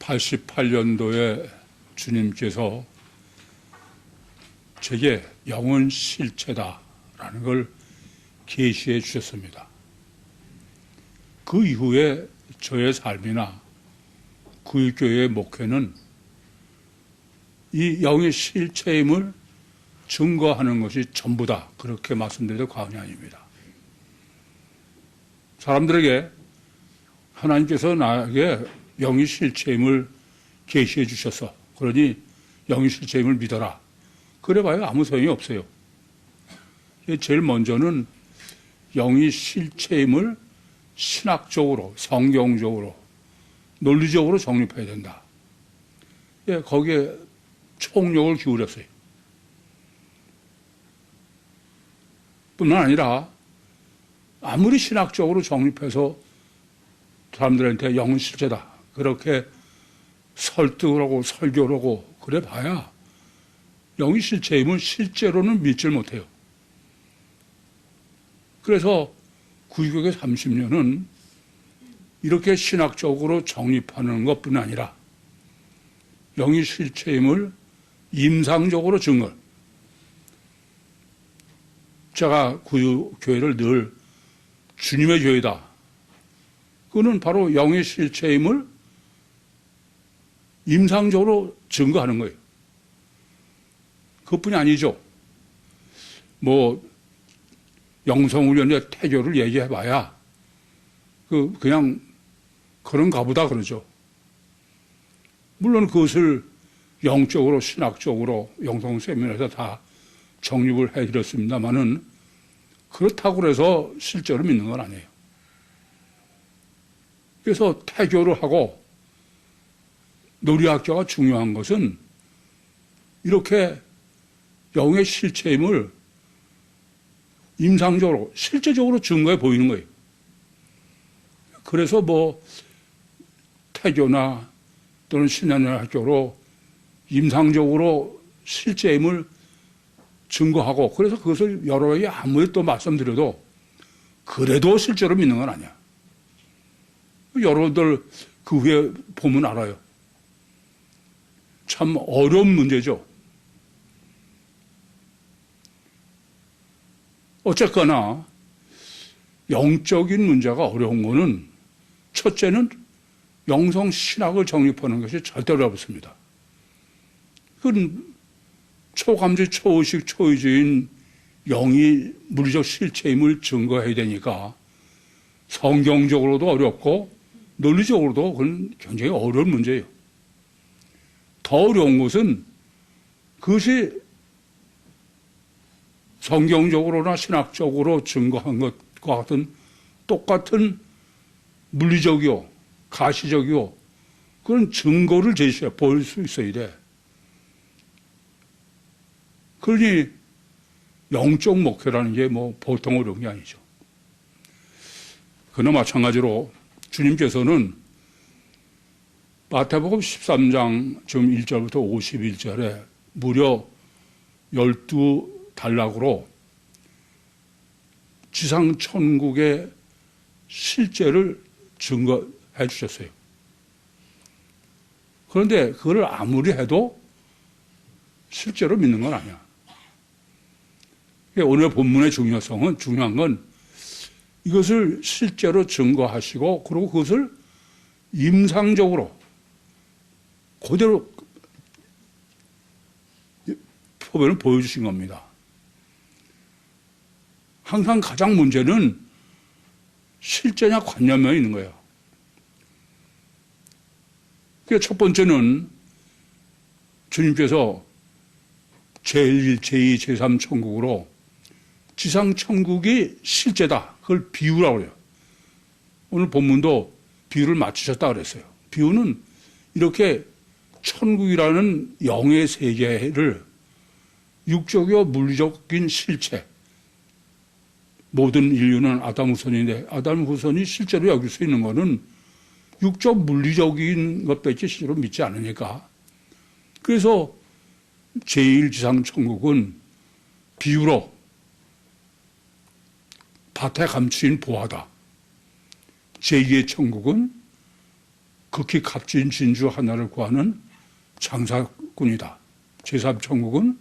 88년도에 주님께서 제게 영은 실체다라는 걸 계시해 주셨습니다. 그 이후에 저의 삶이나 구일교회의 목회는 이 영의 실체임을 증거하는 것이 전부다. 그렇게 말씀드려도 과언이 아닙니다. 사람들에게 하나님께서 나에게 영의 실체임을 계시해 주셔서 그러니 영의 실체임을 믿어라. 그래봐야 아무 소용이 없어요. 제일 먼저는 영의 실체임을 신학적으로, 성경적으로, 논리적으로 정립해야 된다. 거기에 총력을 기울였어요. 뿐만 아니라 아무리 신학적으로 정립해서 사람들한테 영은 실체다. 그렇게 설득을 하고 설교를 하고 그래 봐야 영의 실체임을 실제로는 믿질 못해요. 그래서 구유교계 30년은 이렇게 신학적으로 정립하는 것뿐 아니라 영의 실체임을 임상적으로 증거. 제가 구유교회를 늘 주님의 교회다. 그거는 바로 영의 실체임을 임상적으로 증거하는 거예요. 그것뿐이 아니죠. 영성훈련의 태교를 얘기해봐야 그냥 그런가 보다 그러죠. 물론 그것을 영적으로 신학적으로 영성 세미나에서 다 정립을 해드렸습니다만은 그렇다고 해서 실제로 믿는 건 아니에요. 그래서 태교를 하고 놀이학교가 중요한 것은 이렇게 영의 실체임을 임상적으로, 실제적으로 증거해 보이는 거예요. 그래서 태교나 또는 신앙학교로 임상적으로 실제임을 증거하고 그래서 그것을 여러에게 아무리 또 말씀드려도 그래도 실제로 믿는 건 아니야. 여러분들 그 후에 보면 알아요. 참 어려운 문제죠. 어쨌거나 영적인 문제가 어려운 거는 첫째는 영성 신학을 정립하는 것이 절대로 어렵습니다. 그건 초감지, 초의식, 초의주인 영이 물리적 실체임을 증거해야 되니까 성경적으로도 어렵고 논리적으로도 그건 굉장히 어려운 문제예요. 더 어려운 것은 그것이 성경적으로나 신학적으로 증거한 것과 같은 똑같은 물리적이요, 가시적이요, 그런 증거를 제시해 보일 수 있어야 돼. 그러니 영적 목회라는 게 보통 어려운 게 아니죠. 그러나 마찬가지로 주님께서는 마태복음 13장 지금 1절부터 51절에 무려 12단락으로 지상 천국의 실제를 증거해 주셨어요. 그런데 그걸 아무리 해도 실제로 믿는 건 아니야. 오늘 본문의 중요한 건 이것을 실제로 증거하시고 그리고 그것을 임상적으로 그대로 표본을 보여주신 겁니다. 항상 가장 문제는 실제냐 관념에 있는 거예요. 첫 번째는 주님께서 제1, 제2, 제3 천국으로 지상 천국이 실제다. 그걸 비유라고 그래요. 오늘 본문도 비유를 맞추셨다 그랬어요. 비유는 이렇게 천국이라는 영의 세계를 육적이요 물리적인 실체, 모든 인류는 아담 후손인데 아담 후손이 실제로 여길 수 있는 것은 육적 물리적인 것밖에 실제로 믿지 않으니까. 그래서 제1지상 천국은 비유로 밭에 감추인 보화다. 제2의 천국은 극히 값진 진주 하나를 구하는 장사꾼이다. 제3천국은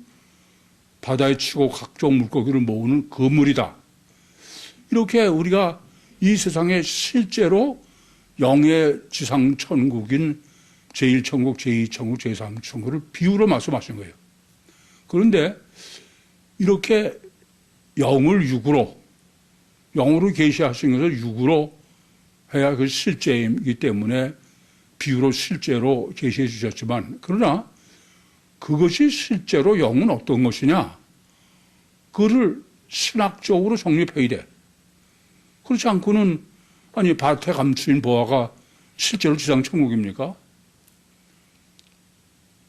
바다에 치고 각종 물고기를 모으는 그물이다. 이렇게 우리가 이 세상에 실제로 영의 지상천국인 제1천국, 제2천국, 제3천국을 비유로 말씀하신 거예요. 그런데 이렇게 영을 영으로 계시하신 것을 육으로 해야 그 실제이기 때문에 비유로 실제로 계시해 주셨지만, 그러나 그것이 실제로 영은 어떤 것이냐? 그거를 신학적으로 정립해야 돼. 그렇지 않고는, 아니, 밭에 감추인 보화가 실제로 지상천국입니까?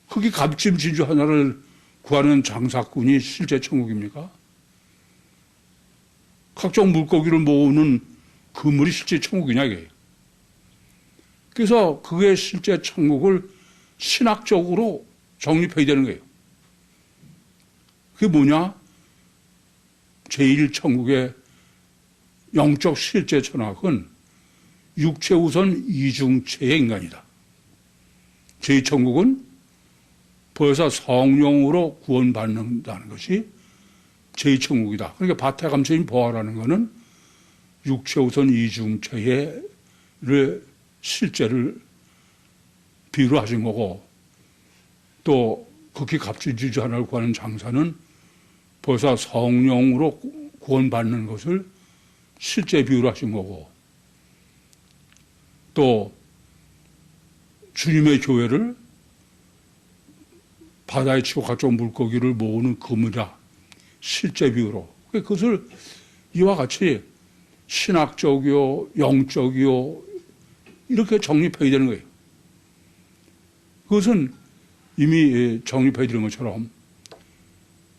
흙이 값진 진주 하나를 구하는 장사꾼이 실제 천국입니까? 각종 물고기를 모으는 그물이 실제 천국이냐, 이게. 그래서 그게 실제 천국을 신학적으로 정립해야 되는 거예요. 그게 뭐냐? 제1천국의 영적 실제 천학은 육체 우선 이중체의 인간이다. 제2천국은 벌써 성령으로 구원받는다는 것이 제2천국이다. 그러니까 밭에 감춰진 보화라는 것은 육체 우선 이중체의 실제를 비유로 하신 거고, 또 극히 값진 진주 하나를 구하는 장사는 벌써 성령으로 구원받는 것을 실제 비유로 하신 거고, 또 주님의 교회를 바다에 치고 각종 물고기를 모으는 그물이라 실제 비유로, 그것을 이와 같이 신학적이요, 영적이요, 이렇게 정립해야 되는 거예요. 그것은 이미 정립해 드린 것처럼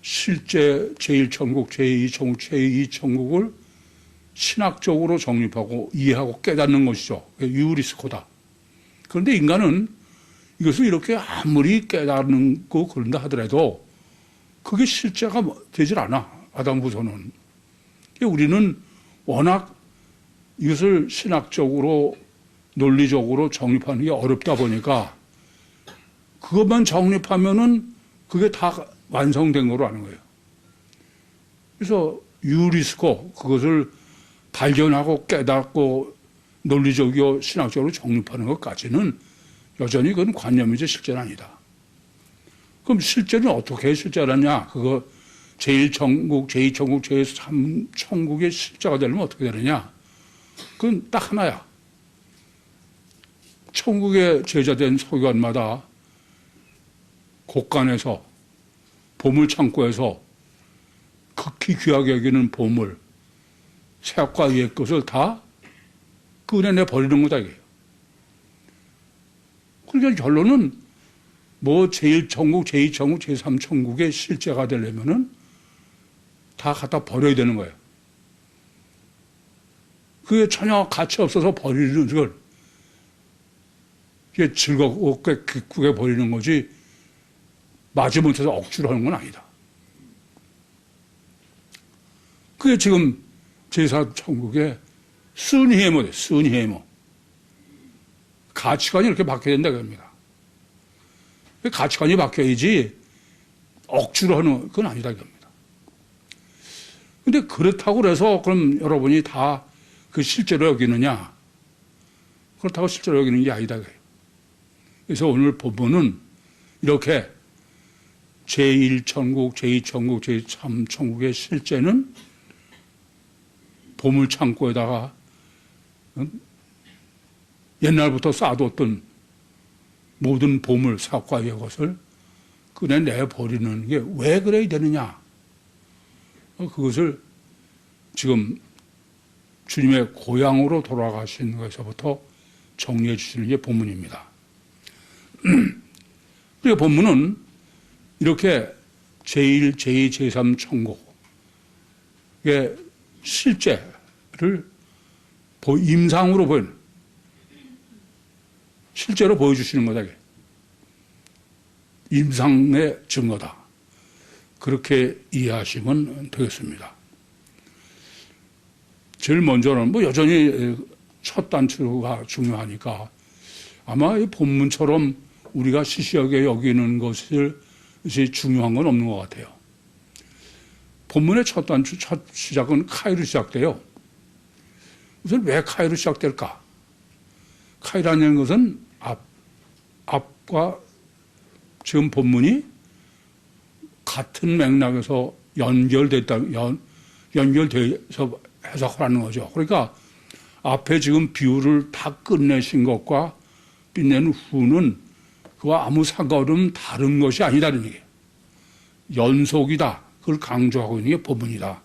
실제 제1천국, 제2천국, 제2천국을 신학적으로 정립하고 이해하고 깨닫는 것이죠. 유리스코다. 그런데 인간은 이것을 이렇게 아무리 깨닫고 그런다 하더라도 그게 실제가 되질 않아. 아담 후손은. 우리는 워낙 이것을 신학적으로 논리적으로 정립하는 게 어렵다 보니까 그것만 정립하면은 그게 다 완성된 거로 아는 거예요. 그래서 유리스코, 그것을 발견하고 깨닫고 논리적이고 신학적으로 정립하는 것까지는 여전히 그건 관념이지 실제는 아니다. 그럼 실제는 어떻게 실제라냐? 그거 제1천국, 제2천국, 제3천국의 실제가 되려면 어떻게 되느냐? 그건 딱 하나야. 천국의 제자된 서기관마다 곳간에서 보물창고에서 극히 귀하게 여기는 보물, 새학과 옛 것을 다 그 은혜 내 버리는 거다, 이게. 그러니까 결론은 뭐 제1천국, 제2천국, 제3천국의 실제가 되려면은 다 갖다 버려야 되는 거예요. 그게 전혀 가치 없어서 버리는 걸, 이게 즐겁게 기쁘게 버리는 거지, 마지못해서 억지로 하는 건 아니다. 그게 지금 제4천국의 순회모래, 순회모. 가치관이 이렇게 바뀌어야 된다, 그럽니다. 가치관이 바뀌어야지 억지로 하는 건 아니다, 그럽니다. 근데 그렇다고 해서 그럼 여러분이 다 그 실제로 여기느냐? 그렇다고 실제로 여기는 게 아니다, 그래요. 그래서 오늘 본문은 이렇게 제1천국, 제2천국, 제3천국의 실제는 보물창고에다가 옛날부터 쌓아뒀던 모든 보물, 사과의 것을 그냥 내버리는 게 왜 그래야 되느냐? 그것을 지금 주님의 고향으로 돌아가신 것에서부터 정리해 주시는 게 본문입니다. 그리고 본문은 이렇게 제1, 제2, 제3 천국의 실제를 임상으로 보이는, 실제로 보여주시는 거다. 임상의 증거다. 그렇게 이해하시면 되겠습니다. 제일 먼저는 뭐 여전히 첫 단추가 중요하니까 아마 이 본문처럼 우리가 시시하게 여기는 것이 중요한 건 없는 것 같아요. 본문의 첫 단추, 첫 시작은 카이로 시작돼요. 우선 왜 카이로 시작될까? 카이라는 것은 앞과 지금 본문이 같은 맥락에서 연결돼서 해석하는 거죠. 그러니까 앞에 지금 비유를 다 끝내신 것과 끝낸 후는 그와 아무 상관없는 다른 것이 아니다는 얘기예요. 연속이다. 그걸 강조하고 있는 게 본문이다.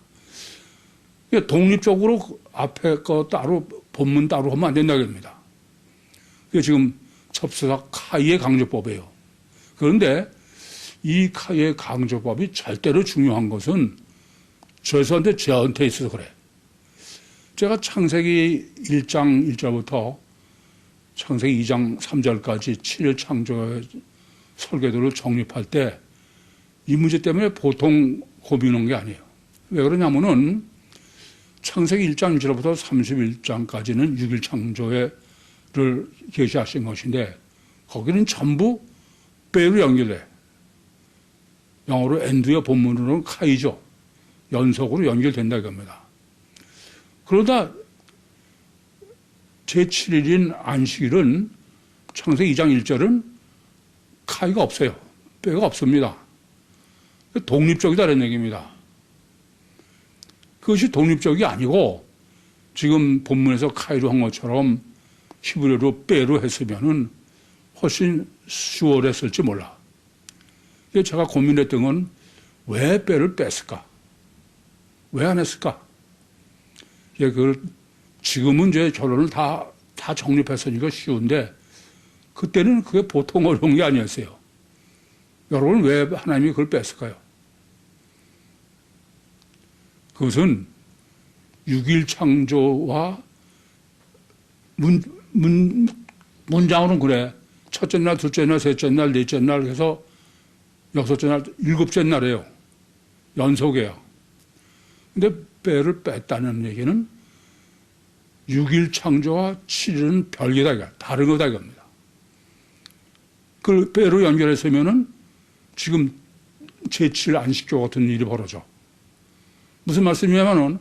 독립적으로 앞에 거 따로 본문 따로 하면 안 된다고 합니다. 그게 지금 첩서사 카이의 강조법이에요. 그런데 이 카이의 강조법이 절대로 중요한 것은 저한테 있어서 그래. 제가 창세기 1장 1절부터 창세기 2장 3절까지 7일 창조의 설계도를 정립할 때 이 문제 때문에 보통 고민한 게 아니에요. 왜 그러냐면은 창세기 1장 1절부터 31장까지는 6일 창조를 계시하신 것인데 거기는 전부 배로 연결돼. 영어로 엔드의 본문으로는 카이죠. 연속으로 연결된다 이겁니다. 그러다 제7일인 안식일은 창세기 2장 1절은 카이가 없어요. 배가 없습니다. 독립적이다라는 얘기입니다. 그것이 독립적이 아니고 지금 본문에서 카이로 한 것처럼 히브리어로 빼로 했으면은 훨씬 수월했을지 몰라. 제가 고민했던 건 왜 빼를 뺐을까? 왜 안 했을까? 그걸 지금은 이제 결론을 다 정립했으니까 쉬운데 그때는 그게 보통 어려운 게 아니었어요. 여러분 왜 하나님이 그걸 뺐을까요? 그것은 6일 창조와 문장으로는 그래. 첫째 날, 둘째 날, 셋째 날, 넷째 날 해서 여섯째 날, 일곱째 날이에요. 연속이에요. 근데 빼를 뺐다는 얘기는 6일 창조와 7일은 별개다. 다른 거다 이겁니다. 그걸 빼로 연결했으면은 지금 제7일 안식조 같은 일이 벌어져. 무슨 말씀이냐면은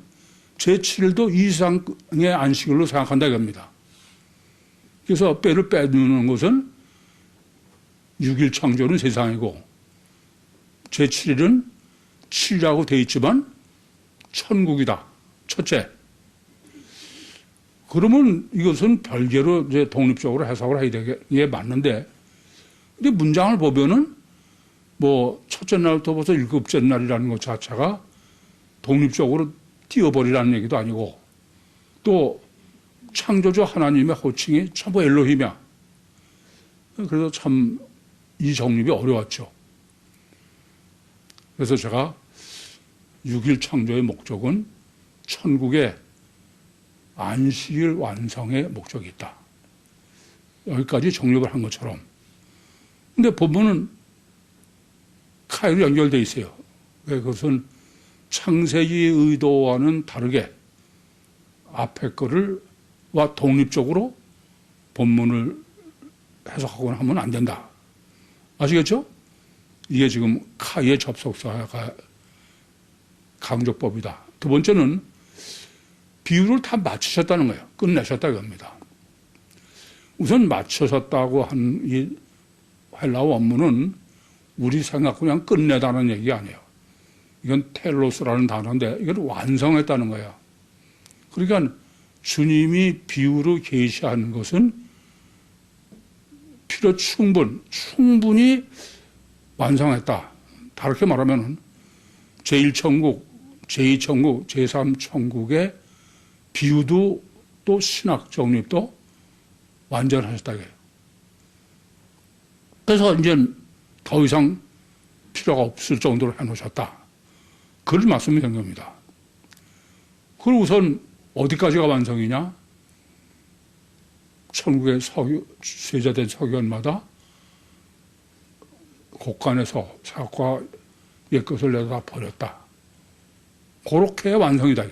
제7일도 이상의 안식일로 생각한다 이겁니다. 그래서 빼를 빼두는 것은 6일 창조는 세상이고 제7일은 7이라고 되어 있지만 천국이다. 첫째. 그러면 이것은 별개로 이제 독립적으로 해석을 해야 되게 맞는데 근데 문장을 보면은 뭐 첫째 날부터 벌써 일곱째 날이라는 것 자체가 독립적으로 띄워버리라는 얘기도 아니고 또 창조주 하나님의 호칭이 전부 엘로힘이야. 그래서 참 이 정립이 어려웠죠. 그래서 제가 6일 창조의 목적은 천국의 안식일 완성의 목적이 있다. 여기까지 정립을 한 것처럼. 근데 본문은 카이로 연결되어 있어요. 왜 그것은 창세기 의도와는 다르게 앞에 거를와 독립적으로 본문을 해석하거나 하면 안 된다. 아시겠죠? 이게 지금 카이의 접속사가 강조법이다. 두 번째는 비유를 다 맞추셨다는 거예요. 끝내셨다고 합니다. 우선 맞추셨다고 한 이 헬라어 원문은 우리 생각 그냥 끝내다는 얘기 아니에요. 이건 텔로스라는 단어인데 이걸 완성했다는 거야. 그러니까 주님이 비유로 계시하는 것은 필요 충분히 완성했다. 다르게 말하면 제1천국, 제2천국, 제3천국의 비유도 또 신학 정립도 완전하셨다. 그래서 이제 더 이상 필요가 없을 정도로 해놓으셨다. 그런 말씀이 된 겁니다. 그리고 우선 어디까지가 완성이냐? 천국의 세자된 서기관마다 곳간에서 사과 옛것을 내다 버렸다. 그렇게 완성이다.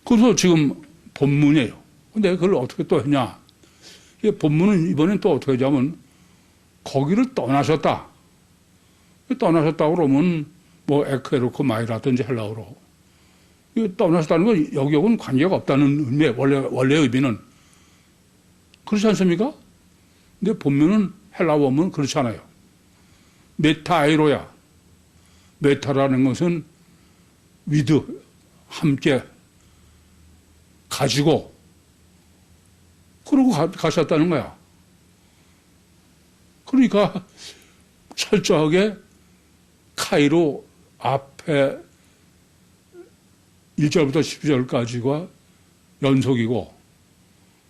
그래서 지금 본문이에요. 근데 그걸 어떻게 또 했냐? 이게 본문은 이번엔 또 어떻게 하냐면 거기를 떠나셨다. 떠나셨다고 그러면 뭐 에크에로코 마이라든지 헬라어로 떠나셨다는 건 여기하고는 관계가 없다는 의미, 원래 의미는 그렇지 않습니까? 근데 본문은 헬라어 보면 그렇지 않아요. 메타아이로야. 메타라는 것은 위드, 함께 가지고 그러고 가셨다는 거야. 그러니까 철저하게 카이로 앞에 1절부터 12절까지가 연속이고,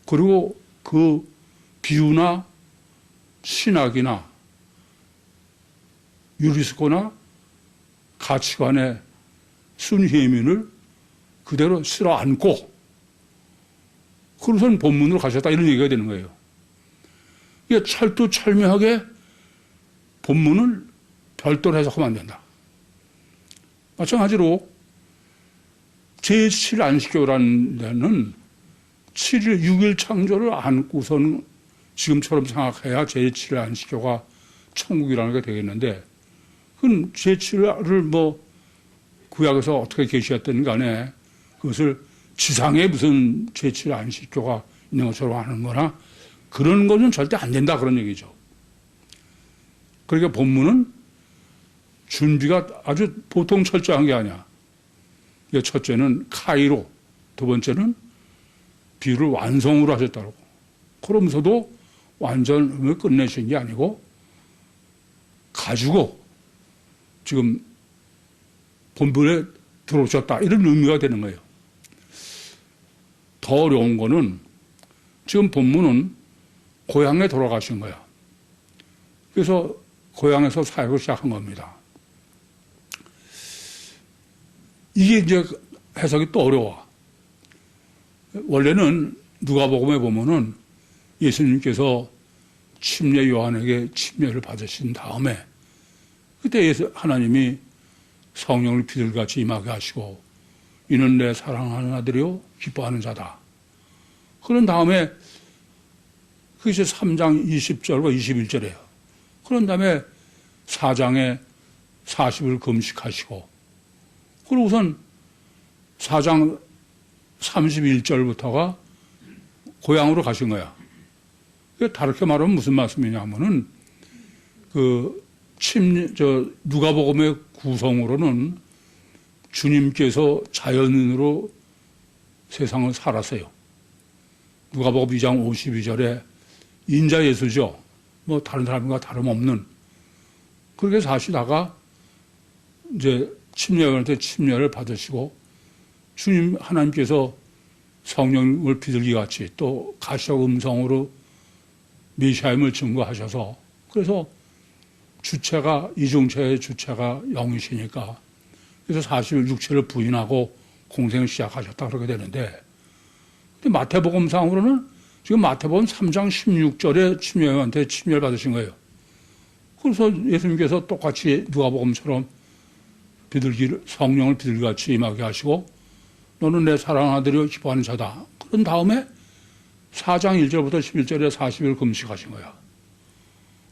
그리고 그 비유나 신학이나 유리스코나 가치관의 순혜민을 그대로 실어 안고 그러선 본문으로 가셨다 이런 얘기가 되는 거예요. 이게 철두철미하게 본문을 별도로 해석하면 안 된다. 마찬가지로 제7안식교라는 데는 7일, 6일 창조를 안고선 지금처럼 생각해야 제7안식교가 천국이라는 게 되겠는데, 그건 제7을 뭐 구약에서 어떻게 계시했든 간에 그것을 지상에 무슨 제7안식교가 있는 것처럼 하는 거나 그런 것은 절대 안 된다 그런 얘기죠. 그러니까 본문은 준비가 아주 보통 철저한 게 아니야. 첫째는 카이로, 두 번째는 비유를 완성으로 하셨다고. 그러면서도 완전을 끝내신 게 아니고 가지고 지금 본문에 들어오셨다 이런 의미가 되는 거예요. 더 어려운 거는 지금 본문은 고향에 돌아가신 거야. 그래서 고향에서 사역을 시작한 겁니다. 이게 이제 해석이 또 어려워. 원래는 누가복음에 보면은 예수님께서 침례 요한에게 침례를 받으신 다음에 그때 하나님이 성령을 비둘기같이 임하게 하시고 이는 내 사랑하는 아들이요 기뻐하는 자다. 그런 다음에 그게 3장 20절과 21절이에요. 그런 다음에 4장에 40일 금식하시고 그리고 우선 4장 31절부터가 고향으로 가신 거야. 다르게 말하면 무슨 말씀이냐면은 누가복음의 구성으로는 주님께서 자연인으로 세상을 살았어요. 누가복음 2장 52절에 인자 예수죠. 뭐 다른 사람과 다름없는. 그렇게 사시다가 이제 침례한테 침례를 받으시고 주님 하나님께서 성령을 비둘기 같이 또 가시적 음성으로 메시아임을 증거하셔서 그래서 주체가 이중체의 주체가 영이시니까 그래서 40일 육체를 부인하고 공생을 시작하셨다 그렇게 되는데, 근데 마태복음상으로는 지금 마태복음 3장 16절에 침례한테 침례를 받으신 거예요. 그래서 예수님께서 똑같이 누가복음처럼 성령을 비둘기같이 임하게 하시고 너는 내 사랑하는 아들이요 기뻐하는 자다. 그런 다음에 4장 1절부터 11절에 40일 금식하신 거야.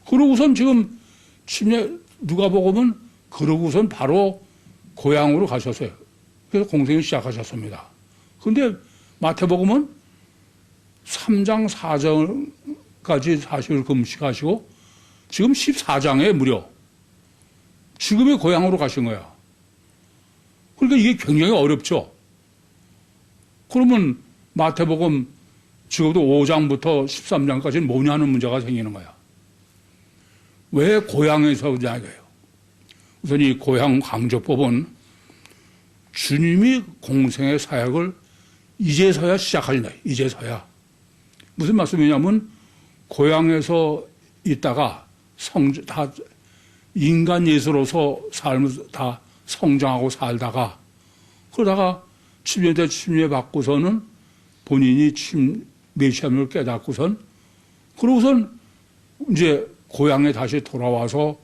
그러고선 지금 누가복음은 그러고선 바로 고향으로 가셨어요. 그래서 공생을 시작하셨습니다. 그런데 마태복음은 3장 4장까지 40일 금식하시고 지금 14장에 무려 지금의 고향으로 가신 거야. 그러니까 이게 굉장히 어렵죠. 그러면 마태복음 지금도 5장부터 13장까지는 뭐냐 하는 문제가 생기는 거야. 왜 고향에서 오냐 이거예요. 우선 이 고향 강조법은 주님이 공생의 사역을 이제서야 시작하신다. 이제서야. 무슨 말씀이냐면 고향에서 있다가 다 인간 예수로서 삶을 다 성장하고 살다가 그러다가 침례 받고서는 본인이 메시아임을 깨닫고선 그러고선 이제 고향에 다시 돌아와서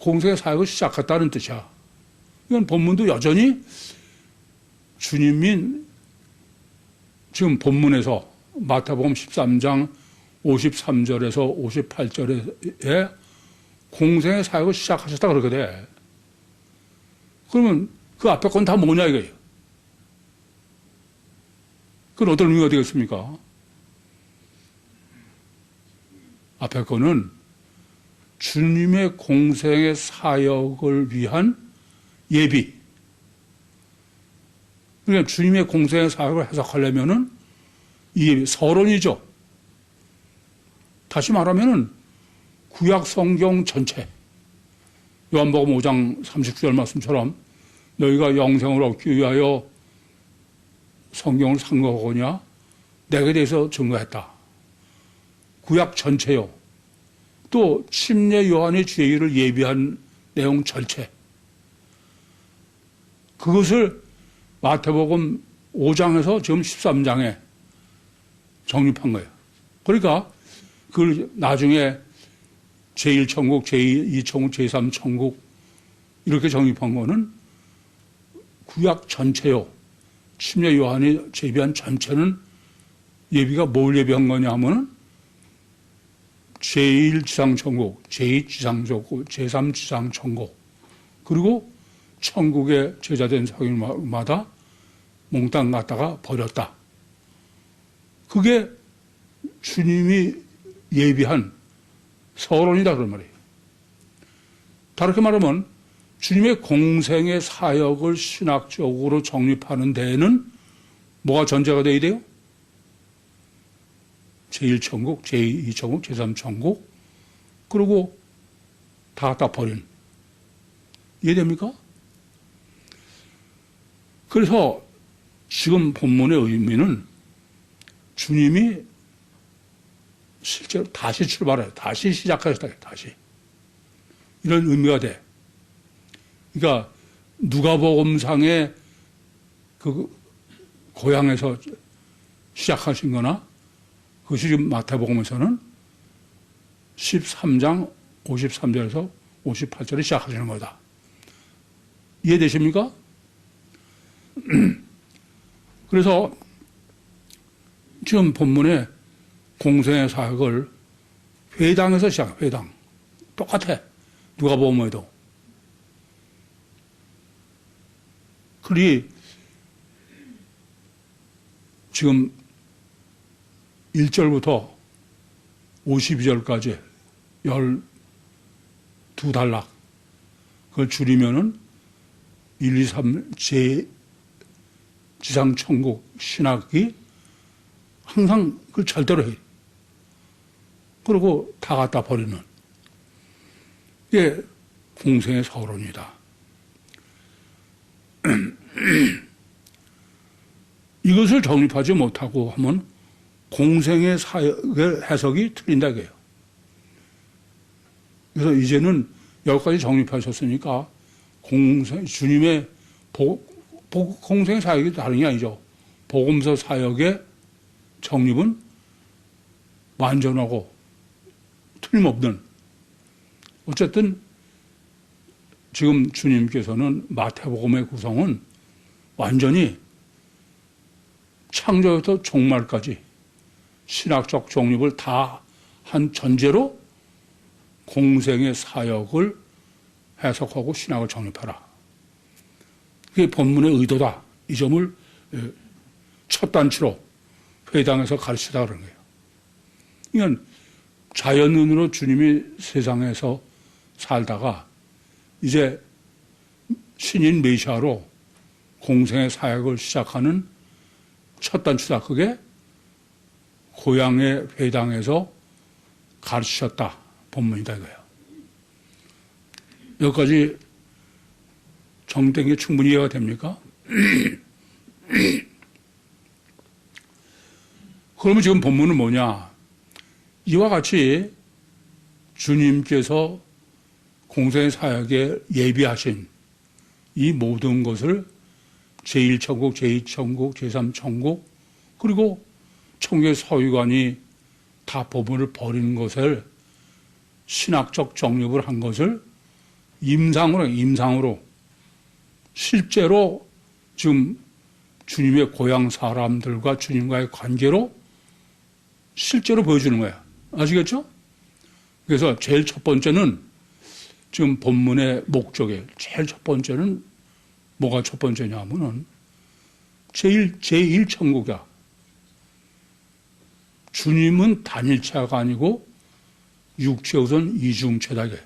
공생의 사역을 시작했다는 뜻이야. 이건 본문도 여전히 주님인 지금 본문에서 마태복음 13장 53절에서 58절에 공생의 사역을 시작하셨다 그러게 돼. 그러면 그 앞에 건 다 뭐냐 이거예요. 그건 어떤 의미가 되겠습니까? 앞에 거는 주님의 공생의 사역을 위한 예비. 그러니까 주님의 공생의 사역을 해석하려면은 이 서론이죠. 다시 말하면은 구약 성경 전체, 요한복음 5장 39절 말씀처럼 너희가 영생을 얻기 위하여 성경을 상고하거냐 내게 대해서 증거했다. 구약 전체요. 또 침례 요한의 죄일을 예비한 내용 전체. 그것을 마태복음 5장에서 지금 13장에 정립한 거예요. 그러니까 그걸 나중에 제1천국, 제2천국, 제3천국 이렇게 정립한 거는 구약 전체요. 침례 요한이 예비한 전체는 예비가 뭘 예비한 거냐 하면은 제1지상천국, 제2지상천국, 제3지상천국 그리고 천국의 제자된 사람마다 몽땅 갖다가 버렸다. 그게 주님이 예비한 서론이다 그런 말이에요. 다르게 말하면 주님의 공생의 사역을 신학적으로 정립하는 데에는 뭐가 전제가 되어야 돼요? 제1천국, 제2천국, 제3천국 그리고 다 갖다 버린. 이해됩니까? 그래서 지금 본문의 의미는 주님이 실제로 다시 출발해요. 다시 시작하셨다. 다시. 이런 의미가 돼. 그러니까 누가복음상의 그 고향에서 시작하신 거나 그것이 지금 마태복음에서는 13장 53절에서 58절에 시작하시는 거다. 이해되십니까? 그래서 지금 본문에 공생의 사역을 회당에서 시작해. 회당. 똑같아. 누가복음에도. 그리 지금 1절부터 52절까지 12단락 그걸 줄이면은 1, 2, 3 지상천국 신학이 항상 그걸 절대로 해요. 그리고 다 갖다 버리는 이게 공생의 서론이다. 이것을 정립하지 못하고 하면 공생의 사역의 해석이 틀린다 이거예요. 그래서 이제는 여기까지 정립하셨으니까 주님의 공생의 사역이 다른 게 아니죠. 복음서 사역의 정립은 완전하고 틀림없는 어쨌든 지금 주님께서는 마태복음의 구성은 완전히 창조부터 종말까지 신학적 정립을 다 한 전제로 공생의 사역을 해석하고 신학을 정립하라. 그게 본문의 의도다. 이 점을 첫 단추로 회당에서 가르치다 그런 거예요. 이건 자연인으로 주님이 세상에서 살다가 이제 신인 메시아로 공생의 사역을 시작하는 첫 단추다. 그게 고향의 회당에서 가르치셨다. 본문이다 이거예요. 여기까지 정된 게 충분히 이해가 됩니까? 그러면 지금 본문은 뭐냐? 이와 같이 주님께서 공생의 사역에 예비하신 이 모든 것을 제1천국, 제2천국, 제3천국 그리고 천국의 서유관이 다 법을 버리는 것을 신학적 정립을 한 것을 임상으로 실제로 지금 주님의 고향 사람들과 주님과의 관계로 실제로 보여주는 거야. 아시겠죠? 그래서 제일 첫 번째는 지금 본문의 목적에 제일 첫 번째는 뭐가 첫 번째냐 하면은 제일 천국이야. 주님은 단일체가 아니고 육체 우선 이중체다. 왜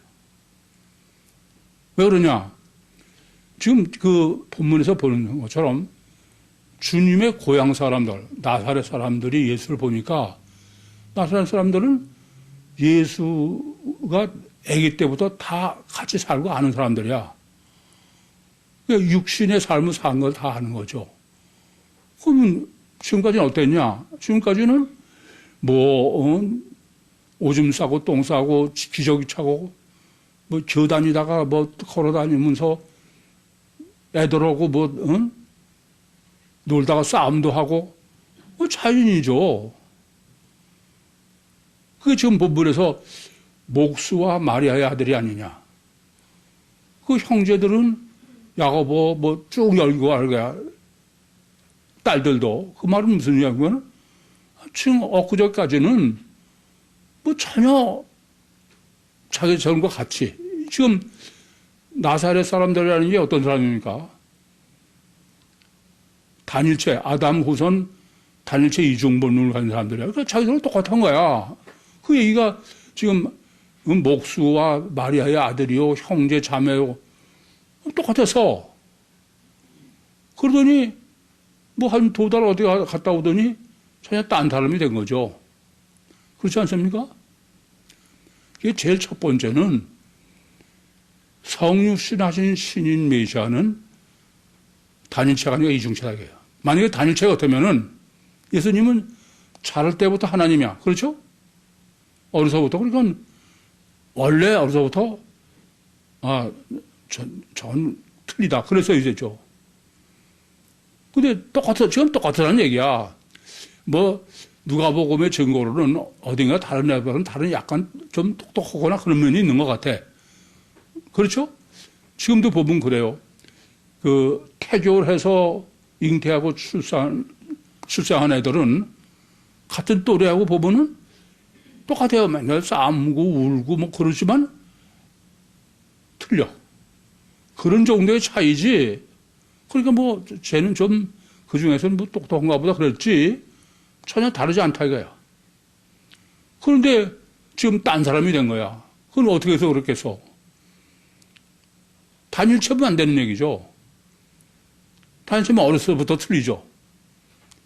그러냐? 지금 그 본문에서 보는 것처럼 주님의 고향 사람들, 나사렛 사람들이 예수를 보니까 나사렛 사람들은 예수가 아기 때부터 다 같이 살고 아는 사람들이야. 그러니까 육신의 삶을 산 걸 다 아는 거죠. 그러면 지금까지는 어땠냐? 지금까지는 오줌 싸고 똥 싸고 기저귀 차고 겨 다니다가 걸어 다니면서 애들하고 놀다가 싸움도 하고 자연이죠. 그게 지금 본문에서 목수와 마리아의 아들이 아니냐. 그 형제들은 야고보 쭉 열고 알거야. 딸들도. 그 말은 무슨 이야기냐면 지금 엊그저까지는 전혀 자기 전과 같이 지금 나사렛 사람들이라는 게 어떤 사람입니까? 단일체, 아담 후손 단일체 이중본능을 가진 사람들이야. 그러니까 자기들은 똑같은 거야. 그 얘기가 지금 목수와 마리아의 아들이요, 형제 자매요, 똑같아서. 그러더니 한 2달 어디 갔다 오더니 전혀 딴 사람이 된 거죠. 그렇지 않습니까? 이게 제일 첫 번째는 성육신하신 신인 메시아는 단일체가 아니라 이중체다. 만약에 단일체가 어떠면은 예수님은 자랄 때부터 하나님이야. 그렇죠? 어려서부터. 그러니까 원래 어려서부터 전 틀리다. 그래서 이제죠. 근데 지금 똑같다는 얘기야. 누가복음의 증거로는 어딘가 다른 애들은 다른 약간 좀 똑똑하거나 그런 면이 있는 것 같아. 그렇죠? 지금도 보면 그래요. 태교를 해서 잉태하고 출산한 애들은 같은 또래하고 보면은 똑같아요. 맨날 싸움고 울고 그러지만 틀려. 그런 정도의 차이지. 그러니까 쟤는 좀 그 중에서는 똑똑한가 보다 그랬지. 전혀 다르지 않다 이거야. 그런데 지금 딴 사람이 된 거야. 그건 어떻게 해서 그렇겠어? 단일체면 안 되는 얘기죠. 단일체면 어려서부터 틀리죠.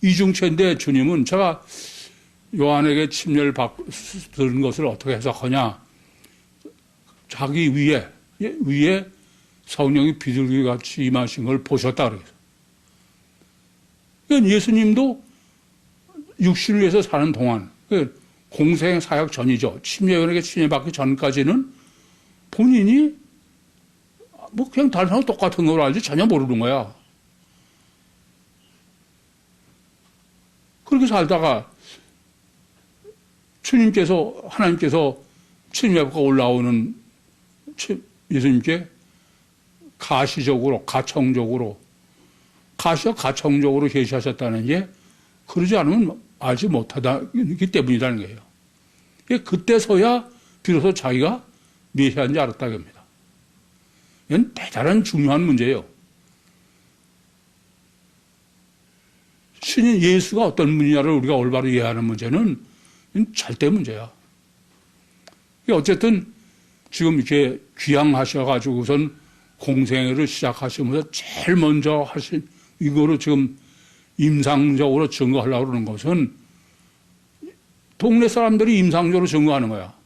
이중체인데 주님은 제가 요한에게 침례를 받은 것을 어떻게 해석하냐. 자기 위에 성령이 비둘기같이 임하신 걸 보셨다 그래요. 그러니까 예수님도 육신을 위해서 사는 동안, 공생 사역 전이죠. 침례요한에게 침례받기 전까지는 본인이 그냥 다른 사람 똑같은 걸 알지 전혀 모르는 거야. 그렇게 살다가 하나님께서 침례받고 올라오는 예수님께 가청적으로 계시하셨다는 게 그러지 않으면 알지 못하기 때문이라는 거예요. 그때서야 비로소 자기가 메시아인지 알았다고 합니다. 이건 대단한 중요한 문제예요. 신인 예수가 어떤 분이냐를 우리가 올바로 이해하는 문제는 절대 문제야. 어쨌든 지금 이렇게 귀향하셔가지고선 공생애를 시작하시면서 제일 먼저 하신 이거로 지금 임상적으로 증거하려고 그러는 것은 동네 사람들이 임상적으로 증거하는 거야.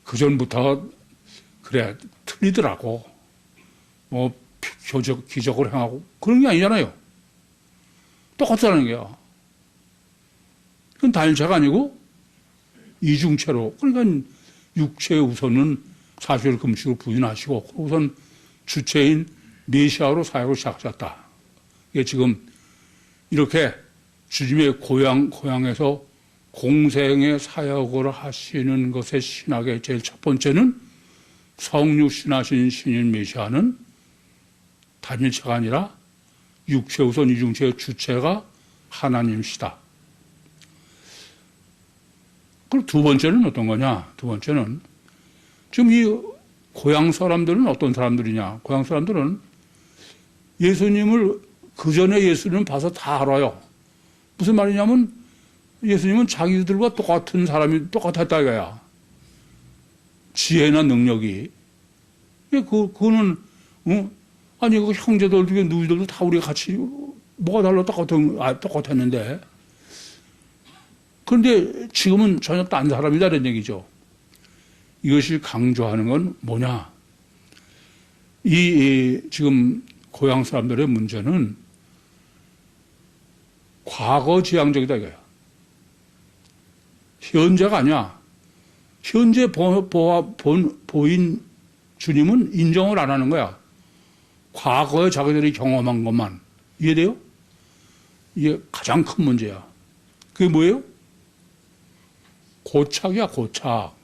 그전부터 그래 틀리더라고. 기적을 행하고 그런 게 아니잖아요. 똑같다는 거야. 그건 단일체가 아니고 이중체로. 그러니까 육체의 우선은 사실 금식을 부인하시고 우선 주체인 메시아로 사역을 시작하셨다. 이게 지금 이렇게 주님의 고향에서 공생의 사역을 하시는 것의 신학의 제일 첫 번째는 성육신하신 신인 메시아는 단일체가 아니라 육체 우선 이중체의 주체가 하나님이시다. 그럼 두 번째는 어떤 거냐? 두 번째는 지금 이 고향 사람들은 어떤 사람들이냐? 고향 사람들은 예수님을 그 전에 예수님을 봐서 다 알아요. 무슨 말이냐면 예수님은 자기들과 똑같은 사람이 똑같았다 이거야. 지혜나 능력이. 그거는 아니 그 형제들 중에 누구들도 다 우리가 같이 뭐가 달라 똑같았는데. 그런데 지금은 전혀 딴 사람이다 이런 얘기죠. 이것이 강조하는 건 뭐냐? 지금 고향 사람들의 문제는 과거 지향적이다 이거야. 현재가 아니야. 현재 보인 주님은 인정을 안 하는 거야. 과거에 자기들이 경험한 것만. 이해돼요? 이게 가장 큰 문제야. 그게 뭐예요? 고착이야, 고착.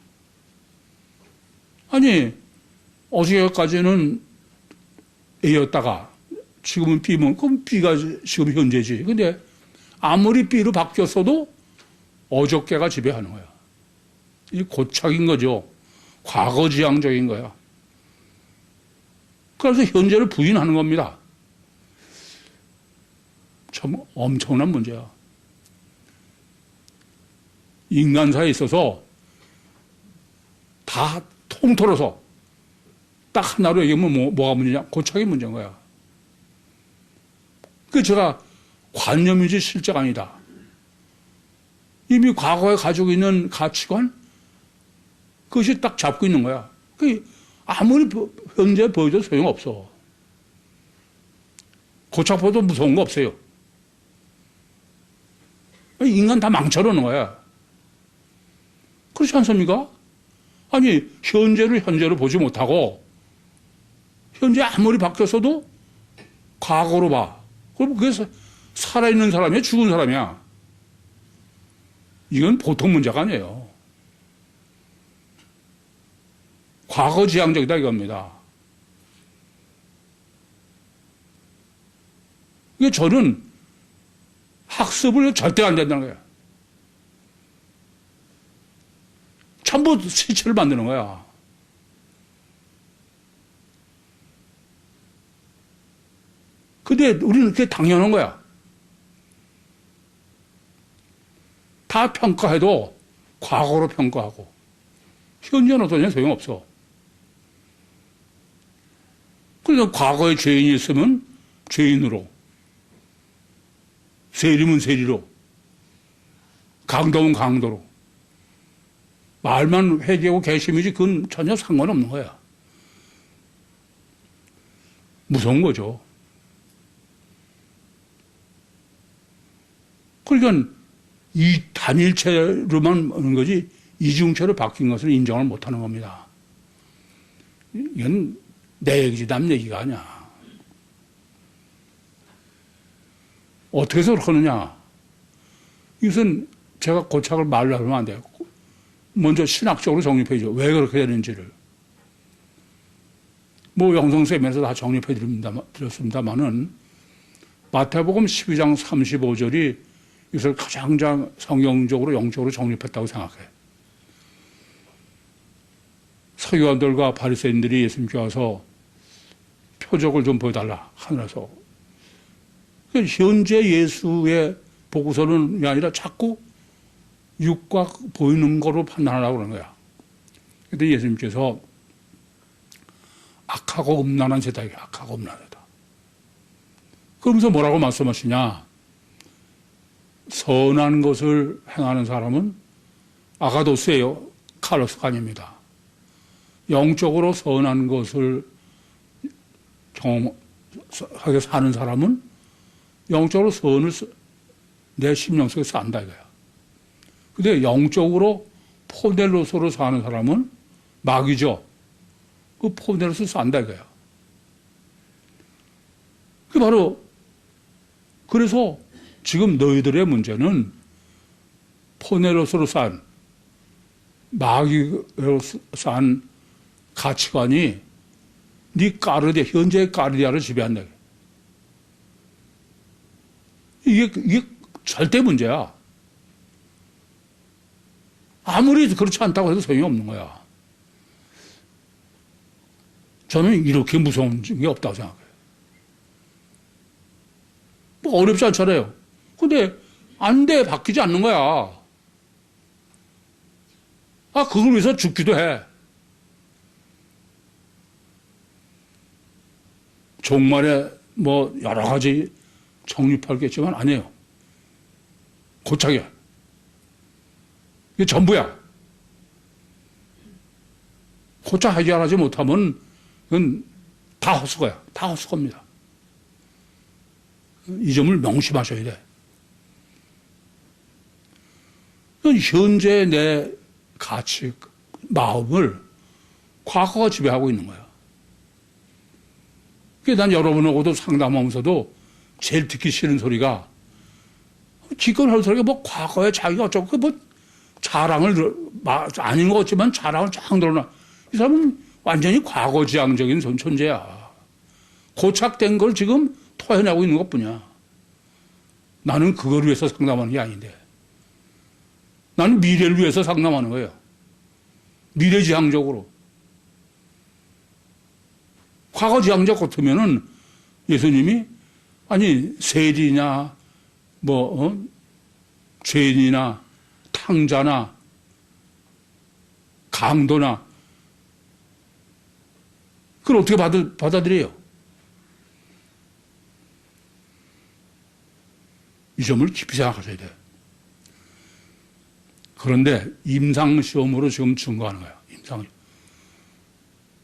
아니, 어저께까지는 A였다가 지금은 B면, 그럼 B가 지금 현재지. 근데 아무리 B로 바뀌었어도 어저께가 지배하는 거야. 이 고착인 거죠. 과거 지향적인 거야. 그래서 현재를 부인하는 겁니다. 참 엄청난 문제야. 인간사에 있어서 다 통틀어서 딱 하나로 얘기하면 뭐가 문제냐? 고착이 문제인 거야. 그 제가 관념이지 실제가 아니다. 이미 과거에 가지고 있는 가치관, 그것이 딱 잡고 있는 거야. 아무리 현재 보여도 소용없어. 고착보다 무서운 거 없어요. 인간 다 망쳐놓는 거야. 그렇지 않습니까? 아니, 현재를 현재로 보지 못하고, 현재 아무리 바뀌었어도 과거로 봐. 그럼 그게 살아있는 사람이야, 죽은 사람이야. 이건 보통 문제가 아니에요. 과거 지향적이다 이겁니다. 이게 저는 학습을 절대 안 된다는 거야. 전부 시체를 만드는 거야. 근데 우리는 그게 당연한 거야. 다 평가해도 과거로 평가하고 현재는 어떠냐 소용없어. 그래서 과거에 죄인이 있으면 죄인으로, 세리면 세리로, 강도면 강도로. 말만 회개하고 개심이지 그건 전혀 상관없는 거야. 무서운 거죠. 그러니까 이 단일체로만 오는 거지 이중체로 바뀐 것을 인정을 못하는 겁니다. 이건 내 얘기지 남 얘기가 아니야. 어떻게 해서 그러느냐. 이것은 제가 고착을 말로 하면 안 돼요. 먼저 신학적으로 정립해야죠. 왜 그렇게 되는지를. 뭐 영성쌤에서 다 정립해 드렸습니다만은 마태복음 12장 35절이 이것을 가장 성경적으로 영적으로 정립했다고 생각해요. 서기관들과 바리새인들이 예수님께 와서 표적을 좀 보여달라 하늘에서. 현재 예수의 보고서는 아니라 자꾸 육각 보이는 거로 판단하라고 그러는 거야. 그런데 예수님께서 악하고 음란한 세상이야. 악하고 음란하다. 그러면서 뭐라고 말씀하시냐. 선한 것을 행하는 사람은 아가도스예요. 카르스가 아닙니다. 영적으로 선한 것을 경험하게 사는 사람은 영적으로 선을 내 심령 속에 산다 이거야. 근데 영적으로 포넬로스로 사는 사람은 마귀죠. 그 포넬로스 산다 이거야. 그 바로 그래서 지금 너희들의 문제는 포넬로스로 산 마귀로 산 가치관이 네 까르디아, 현재의 까르디아를 지배한다. 이게 절대 문제야. 아무리 그렇지 않다고 해도 소용이 없는 거야. 저는 이렇게 무서운 게 없다고 생각해요. 뭐 어렵지 않잖아요. 근데 안 돼, 바뀌지 않는 거야. 아, 그걸 위해서 죽기도 해. 종말에 뭐 여러 가지 정립할 게 있지만 아니에요. 고착이야. 이게 전부야. 고착 해결하지 못하면 그건 다 헛수고야. 다 헛수고입니다. 이 점을 명심하셔야 돼. 현재 내 가치, 마음을 과거가 지배하고 있는 거야. 그게 난 여러분하고도 상담하면서도 제일 듣기 싫은 소리가 기껏 하는 소리가 뭐 과거에 자기가 어쩌고 뭐 자랑을 아닌 것 같지만 자랑을 쫙 늘어나. 이 사람은 완전히 과거지향적인 존재야. 고착된 걸 지금 토해내고 있는 것뿐이야. 나는 그걸 위해서 상담하는 게 아닌데. 나는 미래를 위해서 상담하는 거예요. 미래지향적으로. 과거지향적 같으면은 예수님이 아니 세리냐 죄인이나 탕자나 강도나 그걸 어떻게 받아들여요? 이 점을 깊이 생각하셔야 돼요. 그런데 임상시험으로 지금 증거하는 거예요. 임상시험.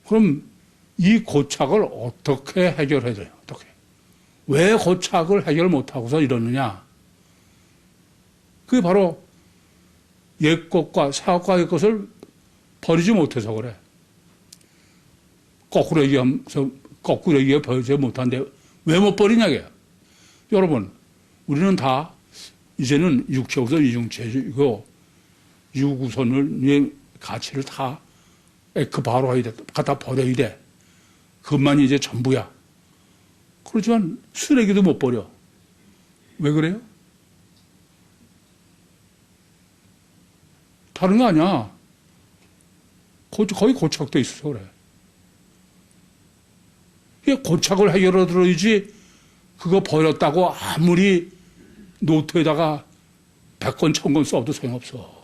그럼 이 고착을 어떻게 해결해야 돼요? 어떻게? 왜 고착을 해결 못하고서 이러느냐? 그게 바로 옛것과 새것과의 것을 버리지 못해서 그래. 거꾸로 얘기해 버리지 못한데 왜 못 버리냐고요. 여러분, 우리는 다 이제는 육체우선 이중체이고 유구선의 가치를 다 바로해야 돼. 갖다 버려야 돼. 그것만이 이제 전부야. 그렇지만 쓰레기도 못 버려. 왜 그래요? 다른 거 아니야. 거의 고착돼 있어서 그래. 이게 고착을 해결해 들어야지 그거 버렸다고 아무리 노트에다가 100권, 1000권 써도 소용없어.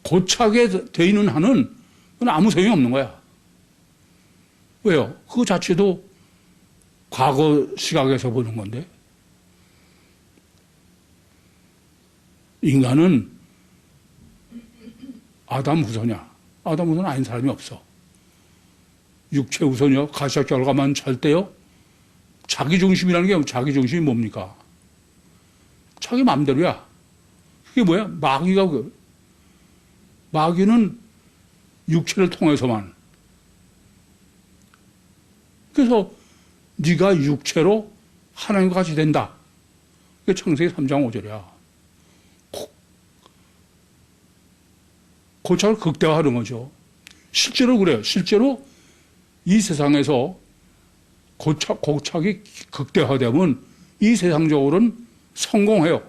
고착에 돼 있는 한은 그건 아무 소용이 없는 거야. 왜요? 그 자체도 과거 시각에서 보는 건데. 인간은 아담 후손이야. 아담 후손 아닌 사람이 없어. 육체 우선이요. 가시적 결과만 절대요. 자기 중심이라는 게 자기 중심이 뭡니까? 자기 마음대로야. 그게 뭐야? 마귀는 육체를 통해서만. 그래서 네가 육체로 하나님과 같이 된다. 그게 창세기 3장 5절이야. 고착을 극대화하는 거죠. 실제로 그래요. 실제로 이 세상에서 고착이 극대화되면 이 세상적으로는 성공해요.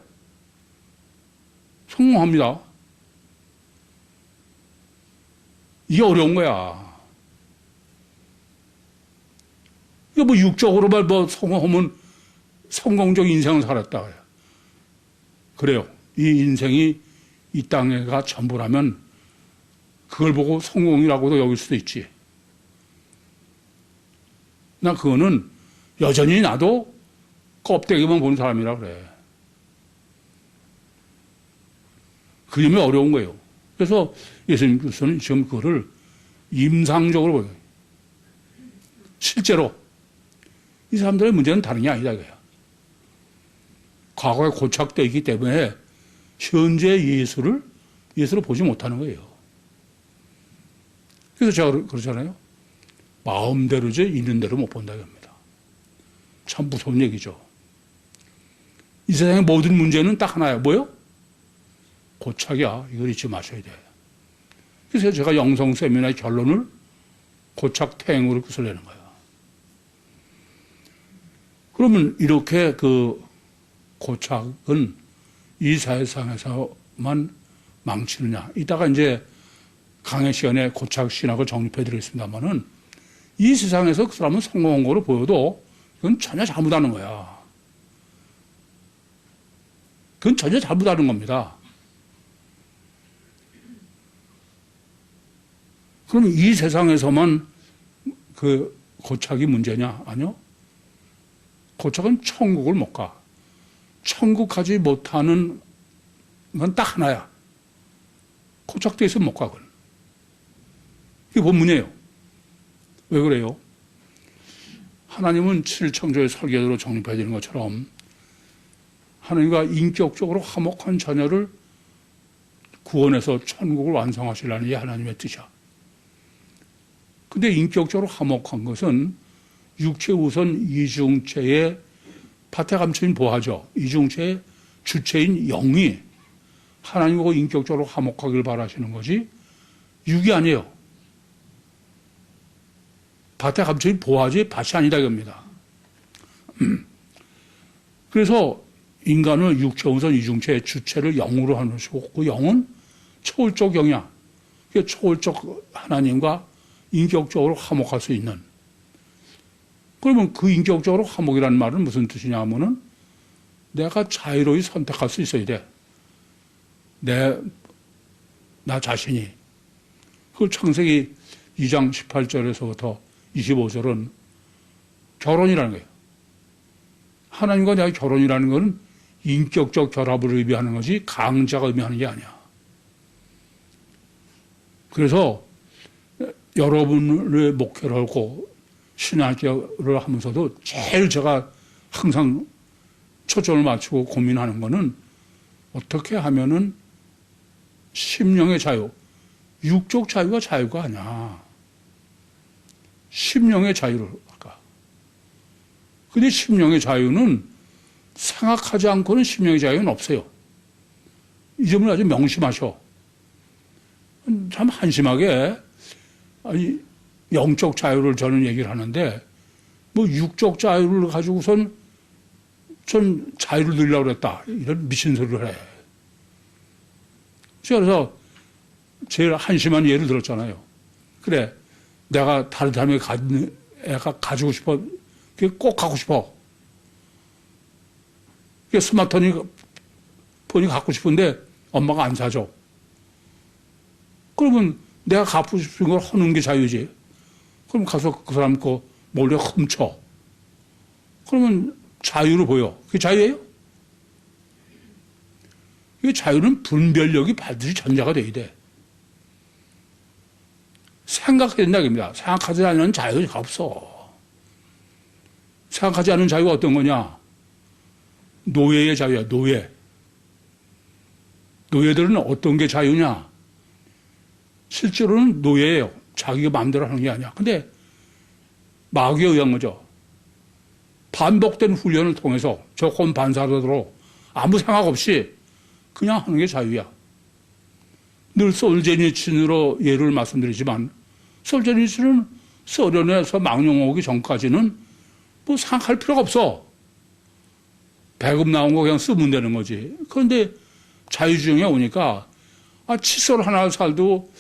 성공합니다. 이게 어려운 거야. 이거 뭐 육적으로만 뭐 성공하면 성공적 인생을 살았다. 그래요. 이 인생이 이 땅에가 전부라면 그걸 보고 성공이라고도 여길 수도 있지. 나 그거는 여전히 나도 껍데기만 보는 사람이라 그래. 그림이 어려운 거예요. 그래서 예수님께서는 지금 그거를 임상적으로 보여요. 실제로 이 사람들의 문제는 다른 게 아니다 이거야. 과거에 고착되어 있기 때문에 현재 예수를 보지 못하는 거예요. 그래서 제가 그러잖아요. 마음대로지 있는 대로 못 본다고 합니다. 참 무서운 얘기죠. 이 세상의 모든 문제는 딱 하나야. 뭐요? 고착이야. 이걸 잊지 마셔야 돼. 그래서 제가 영성 세미나의 결론을 고착 퇴행으로 구슬내는 거야. 그러면 이렇게 그 고착은 이 세상에서만 망치느냐. 이따가 이제 강의 시간에 고착 신학을 정립해 드리겠습니다만은 이 세상에서 그 사람은 성공한 거로 보여도 그건 전혀 잘못하는 거야. 그건 전혀 잘못하는 겁니다. 그럼 이 세상에서만 그 고착이 문제냐? 아니요. 고착은 천국을 못 가. 천국 가지 못하는 건 딱 하나야. 고착돼 있으면 못 가, 그건. 이게 본문이에요. 왜 그래요? 하나님은 7창조의 설계도로 정립해야 되는 것처럼 하나님과 인격적으로 화목한 자녀를 구원해서 천국을 완성하시려는 게 하나님의 뜻이야. 근데 인격적으로 화목한 것은 육체 우선 이중체의 밭에 감춰진 보화죠. 이중체의 주체인 영이 하나님하고 인격적으로 화목하길 바라시는 거지 육이 아니에요. 밭에 감춰진 보화지 밭이 아니다 이겁니다. 그래서 인간은 육체 우선 이중체의 주체를 영으로 하는 것이고 그 영은 초월적 영이야. 그게 초월적 하나님과 인격적으로 화목할 수 있는. 그러면 그 인격적으로 화목이라는 말은 무슨 뜻이냐 하면은 내가 자유로이 선택할 수 있어야 돼. 나 자신이. 그걸 창세기 2장 18절에서부터 25절은 결혼이라는 거예요. 하나님과 내가 결혼이라는 것은 인격적 결합을 의미하는 거지 강자가 의미하는 게 아니야. 그래서 여러분의 목회를 하고 신학교를 하면서도 제일 제가 항상 초점을 맞추고 고민하는 거는 어떻게 하면은 심령의 자유, 육적 자유가 자유가 아니야. 심령의 자유를 아까. 근데 심령의 자유는 생각하지 않고는 심령의 자유는 없어요. 이 점을 아주 명심하셔. 참 한심하게 아니 영적 자유를 저는 얘기를 하는데 뭐 육적 자유를 가지고선 전 자유를 누리려고 그랬다. 이런 미친 소리를 해. 그래서 제일 한심한 예를 들었잖아요. 그래, 내가 다른 사람이 애가 가지고 싶어. 그게 꼭 갖고 싶어. 그게 스마트폰이 갖고 싶은데 엄마가 안 사줘. 그러면 내가 갖고 싶은 걸 하는 게 자유지. 그럼 가서 그 사람 거 몰래 훔쳐. 그러면 자유로 보여. 그게 자유예요? 이 자유는 분별력이 반드시 전제가 돼야 돼. 생각해야 된다, 입니다. 생각하지 않는 자유가 없어. 생각하지 않는 자유가 어떤 거냐? 노예의 자유야, 노예. 노예들은 어떤 게 자유냐? 실제로는 노예예요. 자기가 마음대로 하는 게 아니야. 근데 마귀에 의한 거죠. 반복된 훈련을 통해서 조건 반사적으로 아무 생각 없이 그냥 하는 게 자유야. 늘 솔제니친으로 예를 말씀드리지만 솔제니친은 소련에서 망령 오기 전까지는 뭐 생각할 필요가 없어. 배급 나온 거 그냥 쓰면 되는 거지. 그런데 자유주의에 오니까 칫솔 하나 살도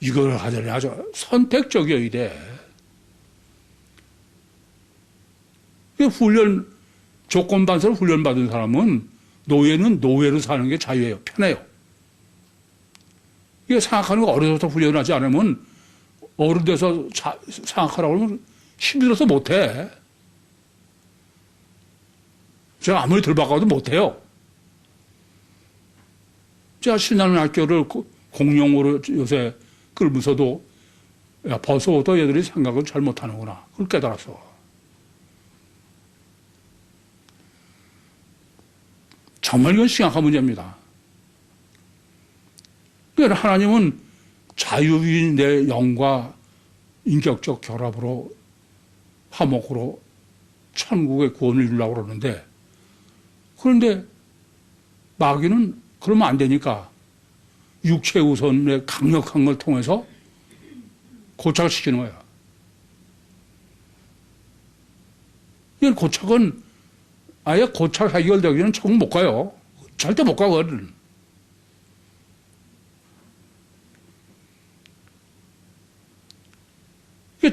이걸 하더니 아주 선택적이어야 돼. 훈련, 조건반사로 훈련받은 사람은 노예는 노예로 사는 게 자유예요. 편해요. 이게 생각하는 거 어려서부터 훈련하지 않으면 어른 돼서 생각하라고 하면 힘들어서 못해. 제가 아무리 들박아도 못해요. 제가 신앙학교를 공용으로 요새 끌면서도 야, 벌써부터 얘들이 생각을 잘 못하는구나. 그걸 깨달았어. 정말 이건 심각한 문제입니다. 그러니까 하나님은 자유인 내 영과 인격적 결합으로 화목으로 천국의 구원을 이루려고 그러는데 그런데 마귀는 그러면 안 되니까 육체 우선의 강력한 걸 통해서 고착시키는 거야. 이 고착은 아예 고착 해결되기는 천국 못 가요. 절대 못 가거든.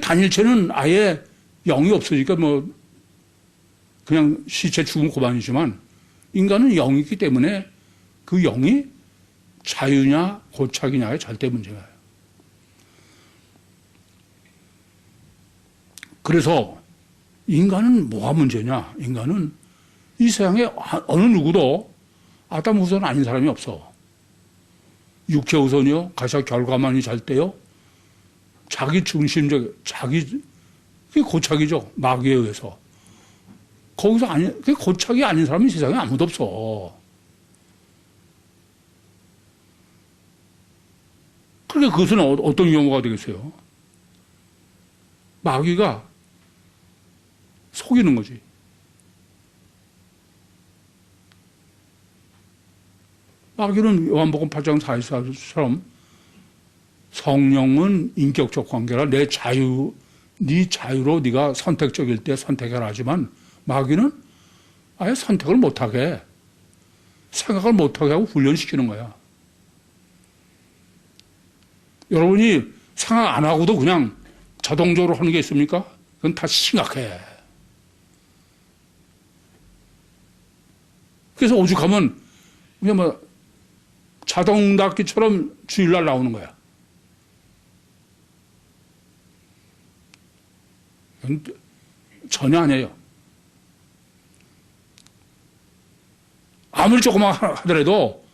단일체는 아예 영이 없으니까 뭐 그냥 시체 죽으면 고만이지만 인간은 영이 있기 때문에 그 영이 자유냐 고착이냐의 절대 문제가요. 그래서 인간은 뭐가 문제냐? 인간은 이 세상에 어느 누구도 아담 후손 아닌 사람이 없어. 육체 후손이요, 가사 결과만이 잘 때요, 자기 중심적, 그게 고착이죠. 마귀에 의해서. 거기서 그게 고착이 아닌 사람이 세상에 아무도 없어. 그러니까 그것은 어떤 경우가 되겠어요? 마귀가 속이는 거지. 마귀는 요한복음 8장 44절처럼 성령은 인격적 관계라 네 자유로 네가 선택적일 때 선택을 하지만 마귀는 아예 선택을 못하게, 생각을 못하게 하고 훈련시키는 거야. 여러분이 생각 안 하고도 그냥 자동적으로 하는 게 있습니까? 그건 다 심각해. 그래서 오죽하면 그냥 뭐 자동답기처럼 주일날 나오는 거야. 전혀 아니에요. 아무리 조금만 하더라도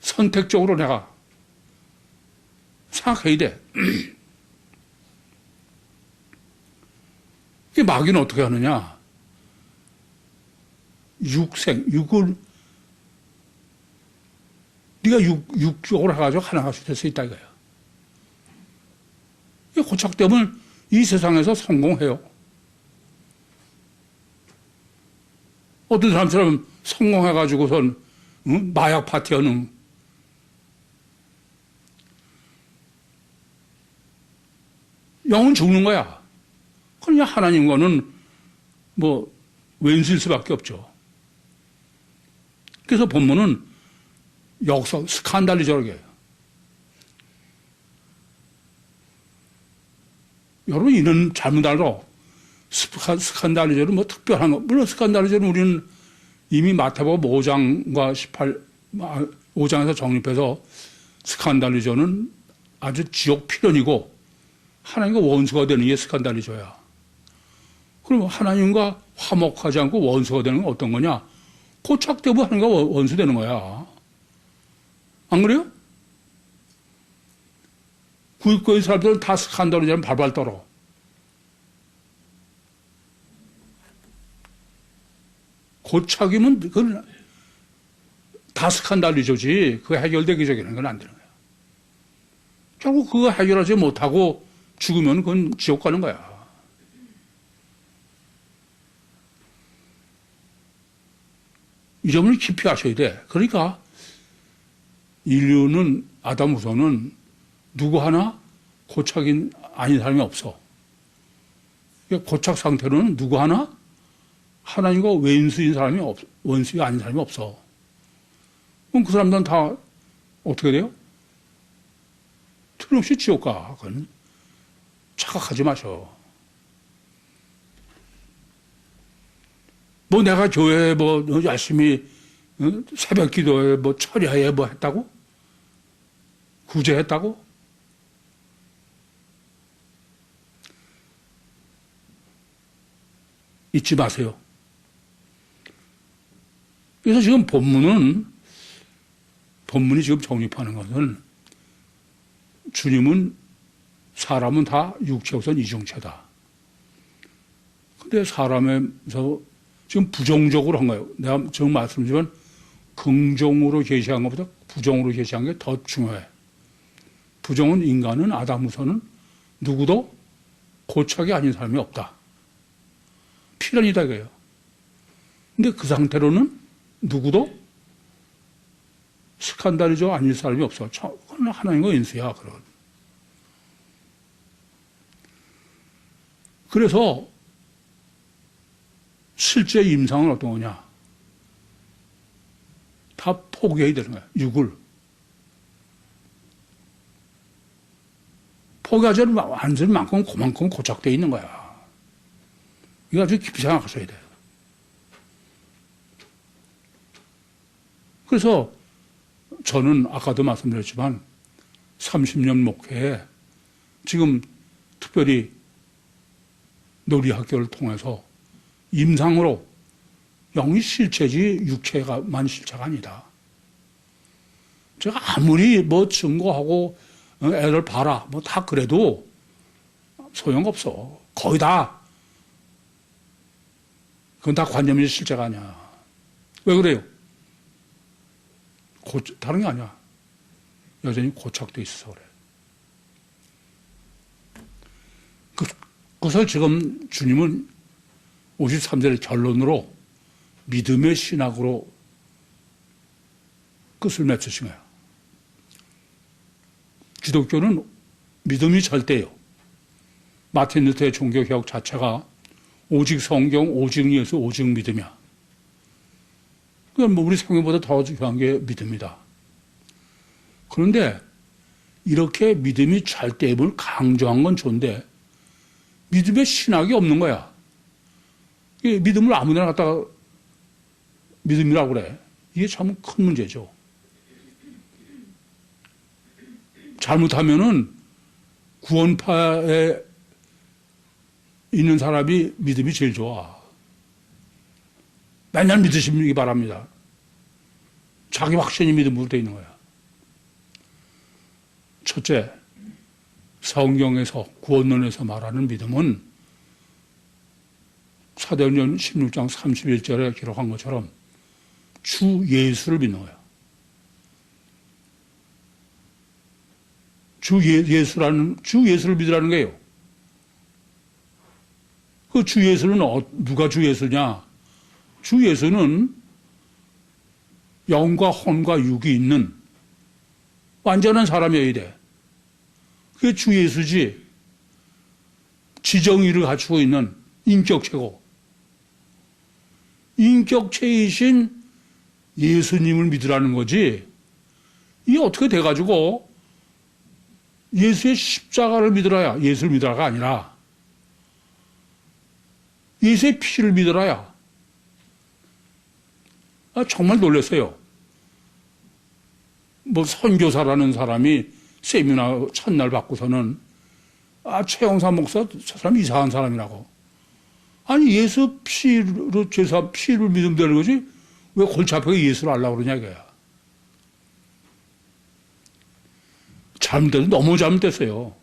선택적으로 내가 생각해야 돼. 이 마귀는 어떻게 하느냐? 육을 네가 육적으로 해가지고 하나가 될 수 있다 이거야. 이 고착되면 이 세상에서 성공해요. 어떤 사람처럼 성공해가지고선 마약 파티하는 영은 죽는 거야. 그냥 하나님과는 뭐 왼수일 수밖에 없죠. 그래서 본문은 역사 스칸달리저게 여러분 이런 잘못 알아. 스칸달리저는 뭐 특별한 거. 물론 스칸달리저는 우리는 이미 마태복음 5장과 5장에서 정립해서 스칸달리저는 아주 지옥 필연이고 하나님과 원수가 되는 게 스칸달리저야. 그럼 하나님과 화목하지 않고 원수가 되는 건 어떤 거냐? 고착되고 하나님과 원수 되는 거야. 안 그래요? 구입구의 사람들은 다 스칸달리저는 발발 떨어. 고착이면 그건 다 스칸달리저지. 그거 해결되기 전에는 그건 안 되는 거야. 결국 그거 해결하지 못하고 죽으면 그건 지옥 가는 거야. 이 점을 깊이 아셔야 돼. 그러니까 인류는 아담 후손은 누구 하나 고착인 아닌 사람이 없어. 고착 상태로는 누구 하나 하나님과 왼수인 사람이 원수가 아닌 사람이 없어. 그럼 그 사람들은 다 어떻게 돼요? 틀림없이 지옥 가. 그건 착각하지 마셔. 뭐 내가 교회에 뭐 열심히 새벽 기도에 뭐 철야에 뭐 했다고? 구제했다고? 잊지 마세요. 그래서 지금 본문이 지금 정립하는 것은 주님은 사람은 다 육체우선 이중체다. 근데 사람에서 지금 부정적으로 한 거예요. 내가 지금 말씀드리면 긍정으로 계시한 것보다 부정으로 계시한 게 더 중요해. 부정은 인간은 아담 후손은 누구도 고착이 아닌 사람이 없다. 필연이다 이거예요. 근데 그 상태로는 누구도 스칸달이죠 아닐 사람이 없어. 그건 하나님과 인수야. 그런. 그래서 실제 임상은 어떤 거냐? 다 포기해야 되는 거야. 육을. 포기하지 않으면 완전히 그만큼 고착되어 있는 거야. 이거 아주 깊이 생각하셔야 돼요. 그래서 저는 아까도 말씀드렸지만 30년 목회에 지금 특별히 놀이학교를 통해서 임상으로 영이 실체지 육체가만 실체가 아니다. 제가 아무리 뭐 증거하고 애를 봐라 뭐 다 그래도 소용없어. 거의 다 그건 다 관념이 실체가 아니야. 왜 그래요? 다른 게 아니야. 여전히 고착돼 있어서 그래. 그것을 지금 주님은 53절의 결론으로 믿음의 신학으로 끝을 맺으신 거야. 기독교는 믿음이 절대예요. 마틴 루터의 종교개혁 자체가 오직 성경, 오직 예수, 오직 믿음이야. 그건 뭐 우리 성경보다 더 중요한 게 믿음이다. 그런데 이렇게 믿음이 절대임을 강조한 건 좋은데 믿음의 신학이 없는 거야. 믿음을 아무데나 갖다가 믿음이라고 그래. 이게 참 큰 문제죠. 잘못하면은 구원파에 있는 사람이 믿음이 제일 좋아. 맨날 믿으시기 바랍니다. 자기 확신이 믿음으로 되어 있는 거야. 첫째, 성경에서 구원론에서 말하는 믿음은 사도행전 16장 31절에 기록한 것처럼 주 예수를 믿는 거야. 주 예수를 믿으라는 거예요. 그 주 예수는 누가 주 예수냐? 주 예수는 영과 혼과 육이 있는 완전한 사람이어야 돼. 그게 주 예수지. 지정의를 갖추고 있는 인격체고. 인격체이신 예수님을 믿으라는 거지. 이게 어떻게 돼가지고 예수의 십자가를 믿으라야, 예수를 믿으라가 아니라 예수의 피를 믿으라야. 정말 놀랐어요. 뭐 선교사라는 사람이 세미나 첫날 받고서는 최영사 목사 저 사람 이상한 사람이라고. 아니 예수 피로 죄사 피를 믿으면 되는 거지 왜 골치 아프게 예수를 알라고 그러냐 이거야. 잘못돼도 너무 잘못됐어요.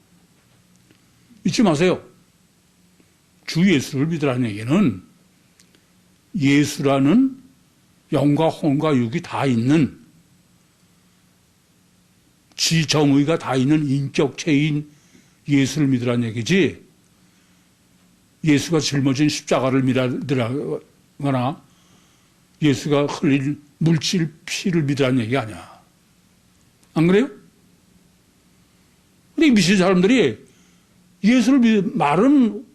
잊지 마세요. 주 예수를 믿으라는 얘기는 예수라는 영과 혼과 육이 다 있는 지정의가 다 있는 인격체인 예수를 믿으라는 얘기지 예수가 짊어진 십자가를 믿으라거나 예수가 흘릴 물질 피를 믿으라는 얘기 아니야. 안 그래요? 근데 미신 사람들이 예수를 말은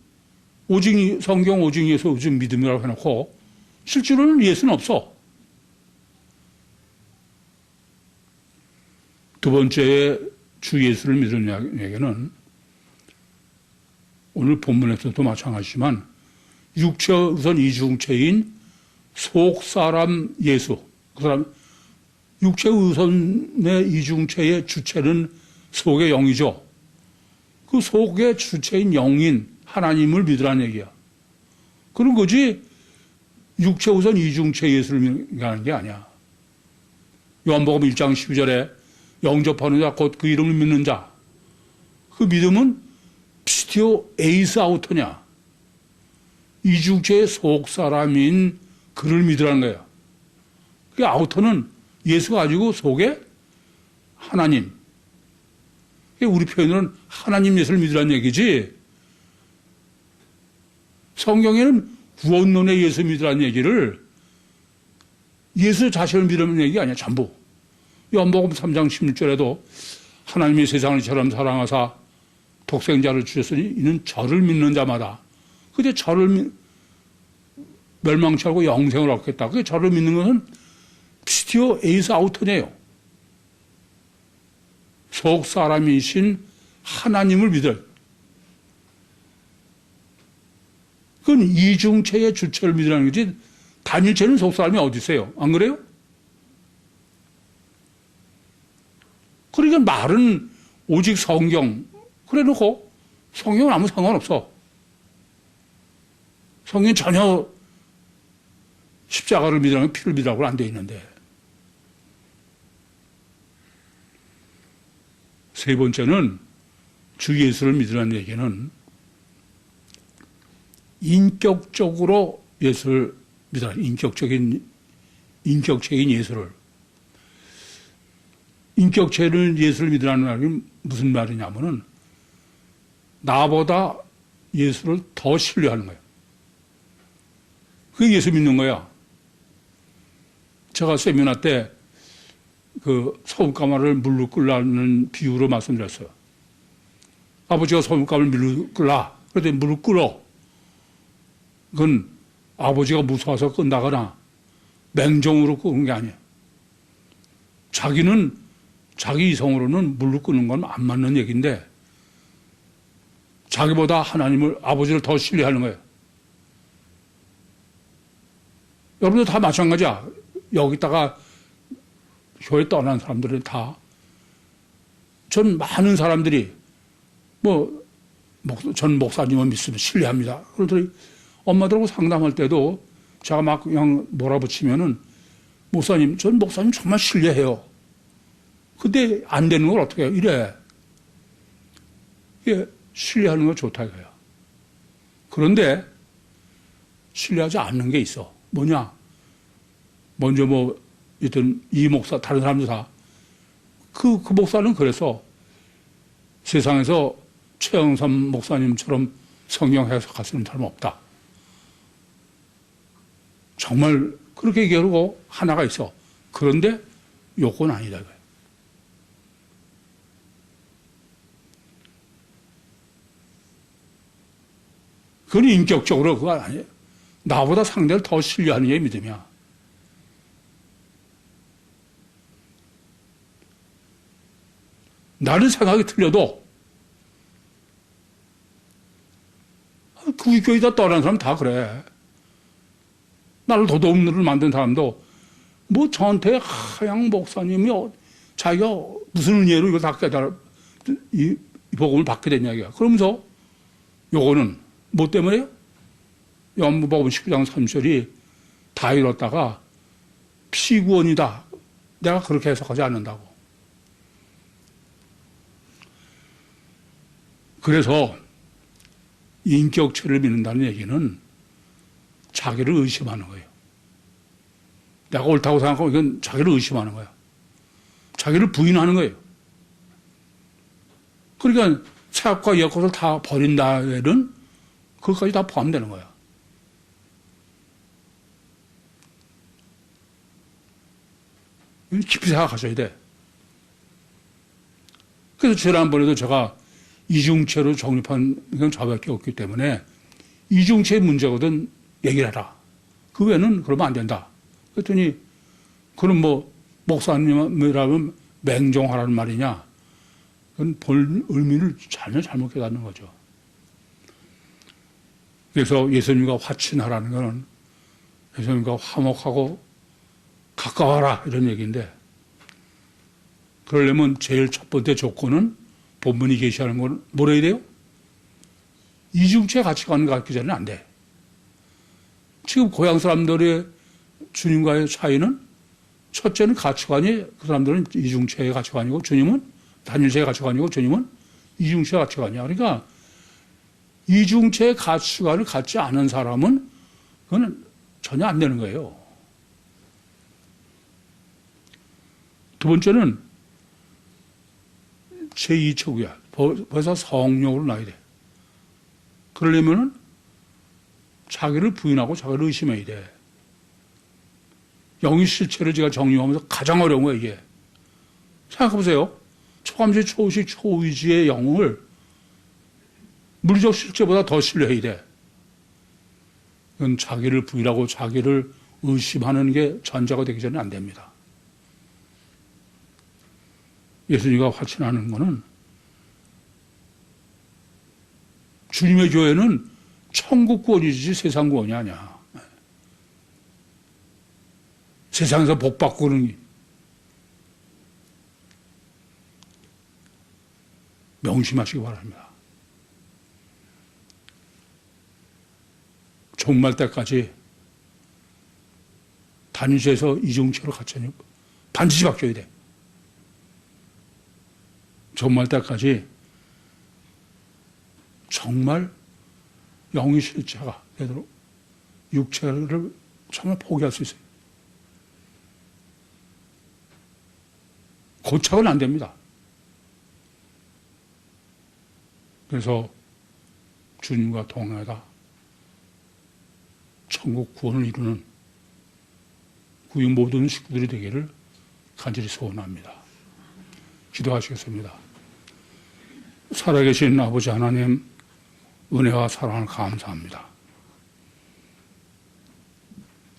오직 성경, 오직 예수, 오직 믿음이라고 해놓고 실제로는 예수는 없어. 두 번째 주 예수를 믿는 얘기는 오늘 본문에서도 마찬가지지만 육체 우선 이중체인 속사람 예수. 그 사람 육체 우선의 이중체의 주체는 속의 영이죠. 그 속의 주체인 영인 하나님을 믿으라는 얘기야. 그런 거지 육체 우선 이중체 예수를 믿는 게 아니야. 요한복음 1장 12절에 영접하는 자 곧 그 이름을 믿는 자. 그 믿음은 피스티오 에이스 아우터냐. 이중체의 속사람인 그를 믿으라는 거야. 그 아우터는 예수가 가지고 속에 하나님. 우리 표현으로는 하나님 예수를 믿으라는 얘기지. 성경에는 구원론의 예수 믿으라는 얘기를 예수 자신을 믿으라는 얘기 아니야. 전부. 요한복음 3장 16절에도 하나님이 세상을 이처럼 사랑하사 독생자를 주셨으니 이는 저를 믿는 자마다. 근데 저를 멸망치 않고 영생을 얻겠다. 그게 저를 믿는 것은 옵스티어 에이스 아우터네요. 속 사람이신 하나님을 믿어요. 그건 이중체의 주체를 믿으라는 거지 단일체는 속 사람이 어디 있어요? 안 그래요? 그러니까 말은 오직 성경 그래 놓고 성경은 아무 상관없어. 성경은 전혀 십자가를 믿으라면 피를 믿으라고는 안 돼 있는데. 세 번째는 주 예수를 믿으라는 얘기는 인격적으로 예수를 믿어라. 인격적인 예수를. 인격체를 예수를 믿으라는 말이 무슨 말이냐면은 나보다 예수를 더 신뢰하는 거예요. 그게 예수 믿는 거야. 제가 세미나 때 그 소금가마를 물로 끓라는 비유로 말씀드렸어요. 아버지가 소금가마를 물로 끓라. 그랬더니 물을 끓어. 그건 아버지가 무서워서 끈다거나 맹정으로 끄는 게 아니에요. 자기는 자기 이성으로는 물로 끄는 건 안 맞는 얘기인데 자기보다 하나님을 아버지를 더 신뢰하는 거예요. 여러분도 다 마찬가지야. 여기다가 교회 떠난 사람들은 다 전 많은 사람들이 전 목사님을 믿으면 신뢰합니다. 그러더니 엄마들하고 상담할 때도 제가 막 그냥 몰아붙이면은 전 목사님 정말 신뢰해요. 근데 안 되는 걸 어떻게 해요? 이래. 이게 신뢰하는 거 좋다 이거야. 그런데 신뢰하지 않는 게 있어. 뭐냐? 먼저 일단 이 목사, 다른 사람들 다 그 목사는 그래서 세상에서 최영삼 목사님처럼 성경 해석할 수 있는 사람은 없다. 정말 그렇게 얘기하고 하나가 있어. 그런데 요건 아니다. 이거야. 그건 인격적으로 그거 아니에요. 나보다 상대를 더 신뢰하는 게 믿음이야. 나는 생각이 틀려도 그 교회에다 떠난 사람 다 그래. 나를 도둑놈을 만든 사람도 저한테 하양 목사님이 자기가 무슨 은혜로 이걸 다 깨달아 이 복음을 받게 됐냐 이거야. 그러면서 요거는 뭐 때문에요? 요한복음 19장 3절이 다 이뤘다가 피구원이다. 내가 그렇게 해석하지 않는다고. 그래서 인격체를 믿는다는 얘기는 자기를 의심하는 거예요. 내가 옳다고 생각하고 이건 자기를 의심하는 거야. 자기를 부인하는 거예요. 그러니까 체압과 역것을 다 버린 다음에는 그것까지 다 포함되는 거야. 깊이 생각하셔야 돼. 그래서 지난번에도 제가 이중체로 정립한 건 저밖에 없기 때문에 이중체의 문제거든 얘기를 해라. 그 외에는 그러면 안 된다. 그랬더니 그럼 목사님이라면 맹종하라는 말이냐. 그건 본 의미를 전혀 잘못 깨닫는 거죠. 그래서 예수님과 화친하라는 것은 예수님과 화목하고 가까워라 이런 얘기인데 그러려면 제일 첫 번째 조건은 본문이 계시하는 건 뭐라 해야 돼요? 이중체 가치관을 갖기 전에는 안 돼. 지금 고향 사람들의 주님과의 차이는 첫째는 가치관이 그 사람들은 이중체의 가치관이고 주님은 단일체의 가치관이고 주님은 이중체의 가치관이야. 그러니까 이중체의 가치관을 갖지 않은 사람은 그건 전혀 안 되는 거예요. 두 번째는 제2척이야. 벌써 성령으로 나야 돼. 그러려면은 자기를 부인하고 자기를 의심해야 돼. 영의 실체를 제가 정리하면서 가장 어려운 거야, 이게. 생각해보세요. 초감지, 초의식, 초의지의 영을 물리적 실체보다 더 신뢰해야 돼. 이건 자기를 부인하고 자기를 의심하는 게 전제가 되기 전에 안 됩니다. 예수님과 확신하는 것은 주님의 교회는 천국 구원이지 세상 구원이 아니야. 세상에서 복 받고 그러는 게 명심하시기 바랍니다. 종말 때까지 단위에서 이중체로 갇혀니 반드시 바뀌어야 돼. 종말 때까지 정말 영이 실체가 되도록 육체를 정말 포기할 수 있어요. 고착은 안 됩니다. 그래서 주님과 동행하다 천국 구원을 이루는 우리 모든 식구들이 되기를 간절히 소원합니다. 기도하시겠습니다. 살아계신 아버지 하나님, 은혜와 사랑을 감사합니다.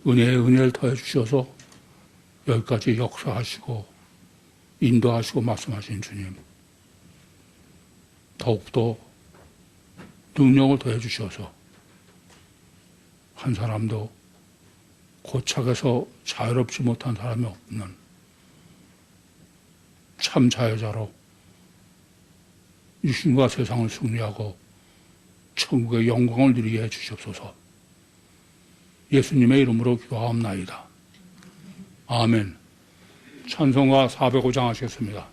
은혜에 은혜를 더해 주셔서 여기까지 역사하시고 인도하시고 말씀하신 주님, 더욱더 능력을 더해 주셔서 한 사람도 고착에서 자유롭지 못한 사람이 없는 참 자유자로 육신과 세상을 승리하고 천국의 영광을 누리게 해주시옵소서. 예수님의 이름으로 기도하옵나이다. 아멘. 찬송가 405장 하시겠습니다.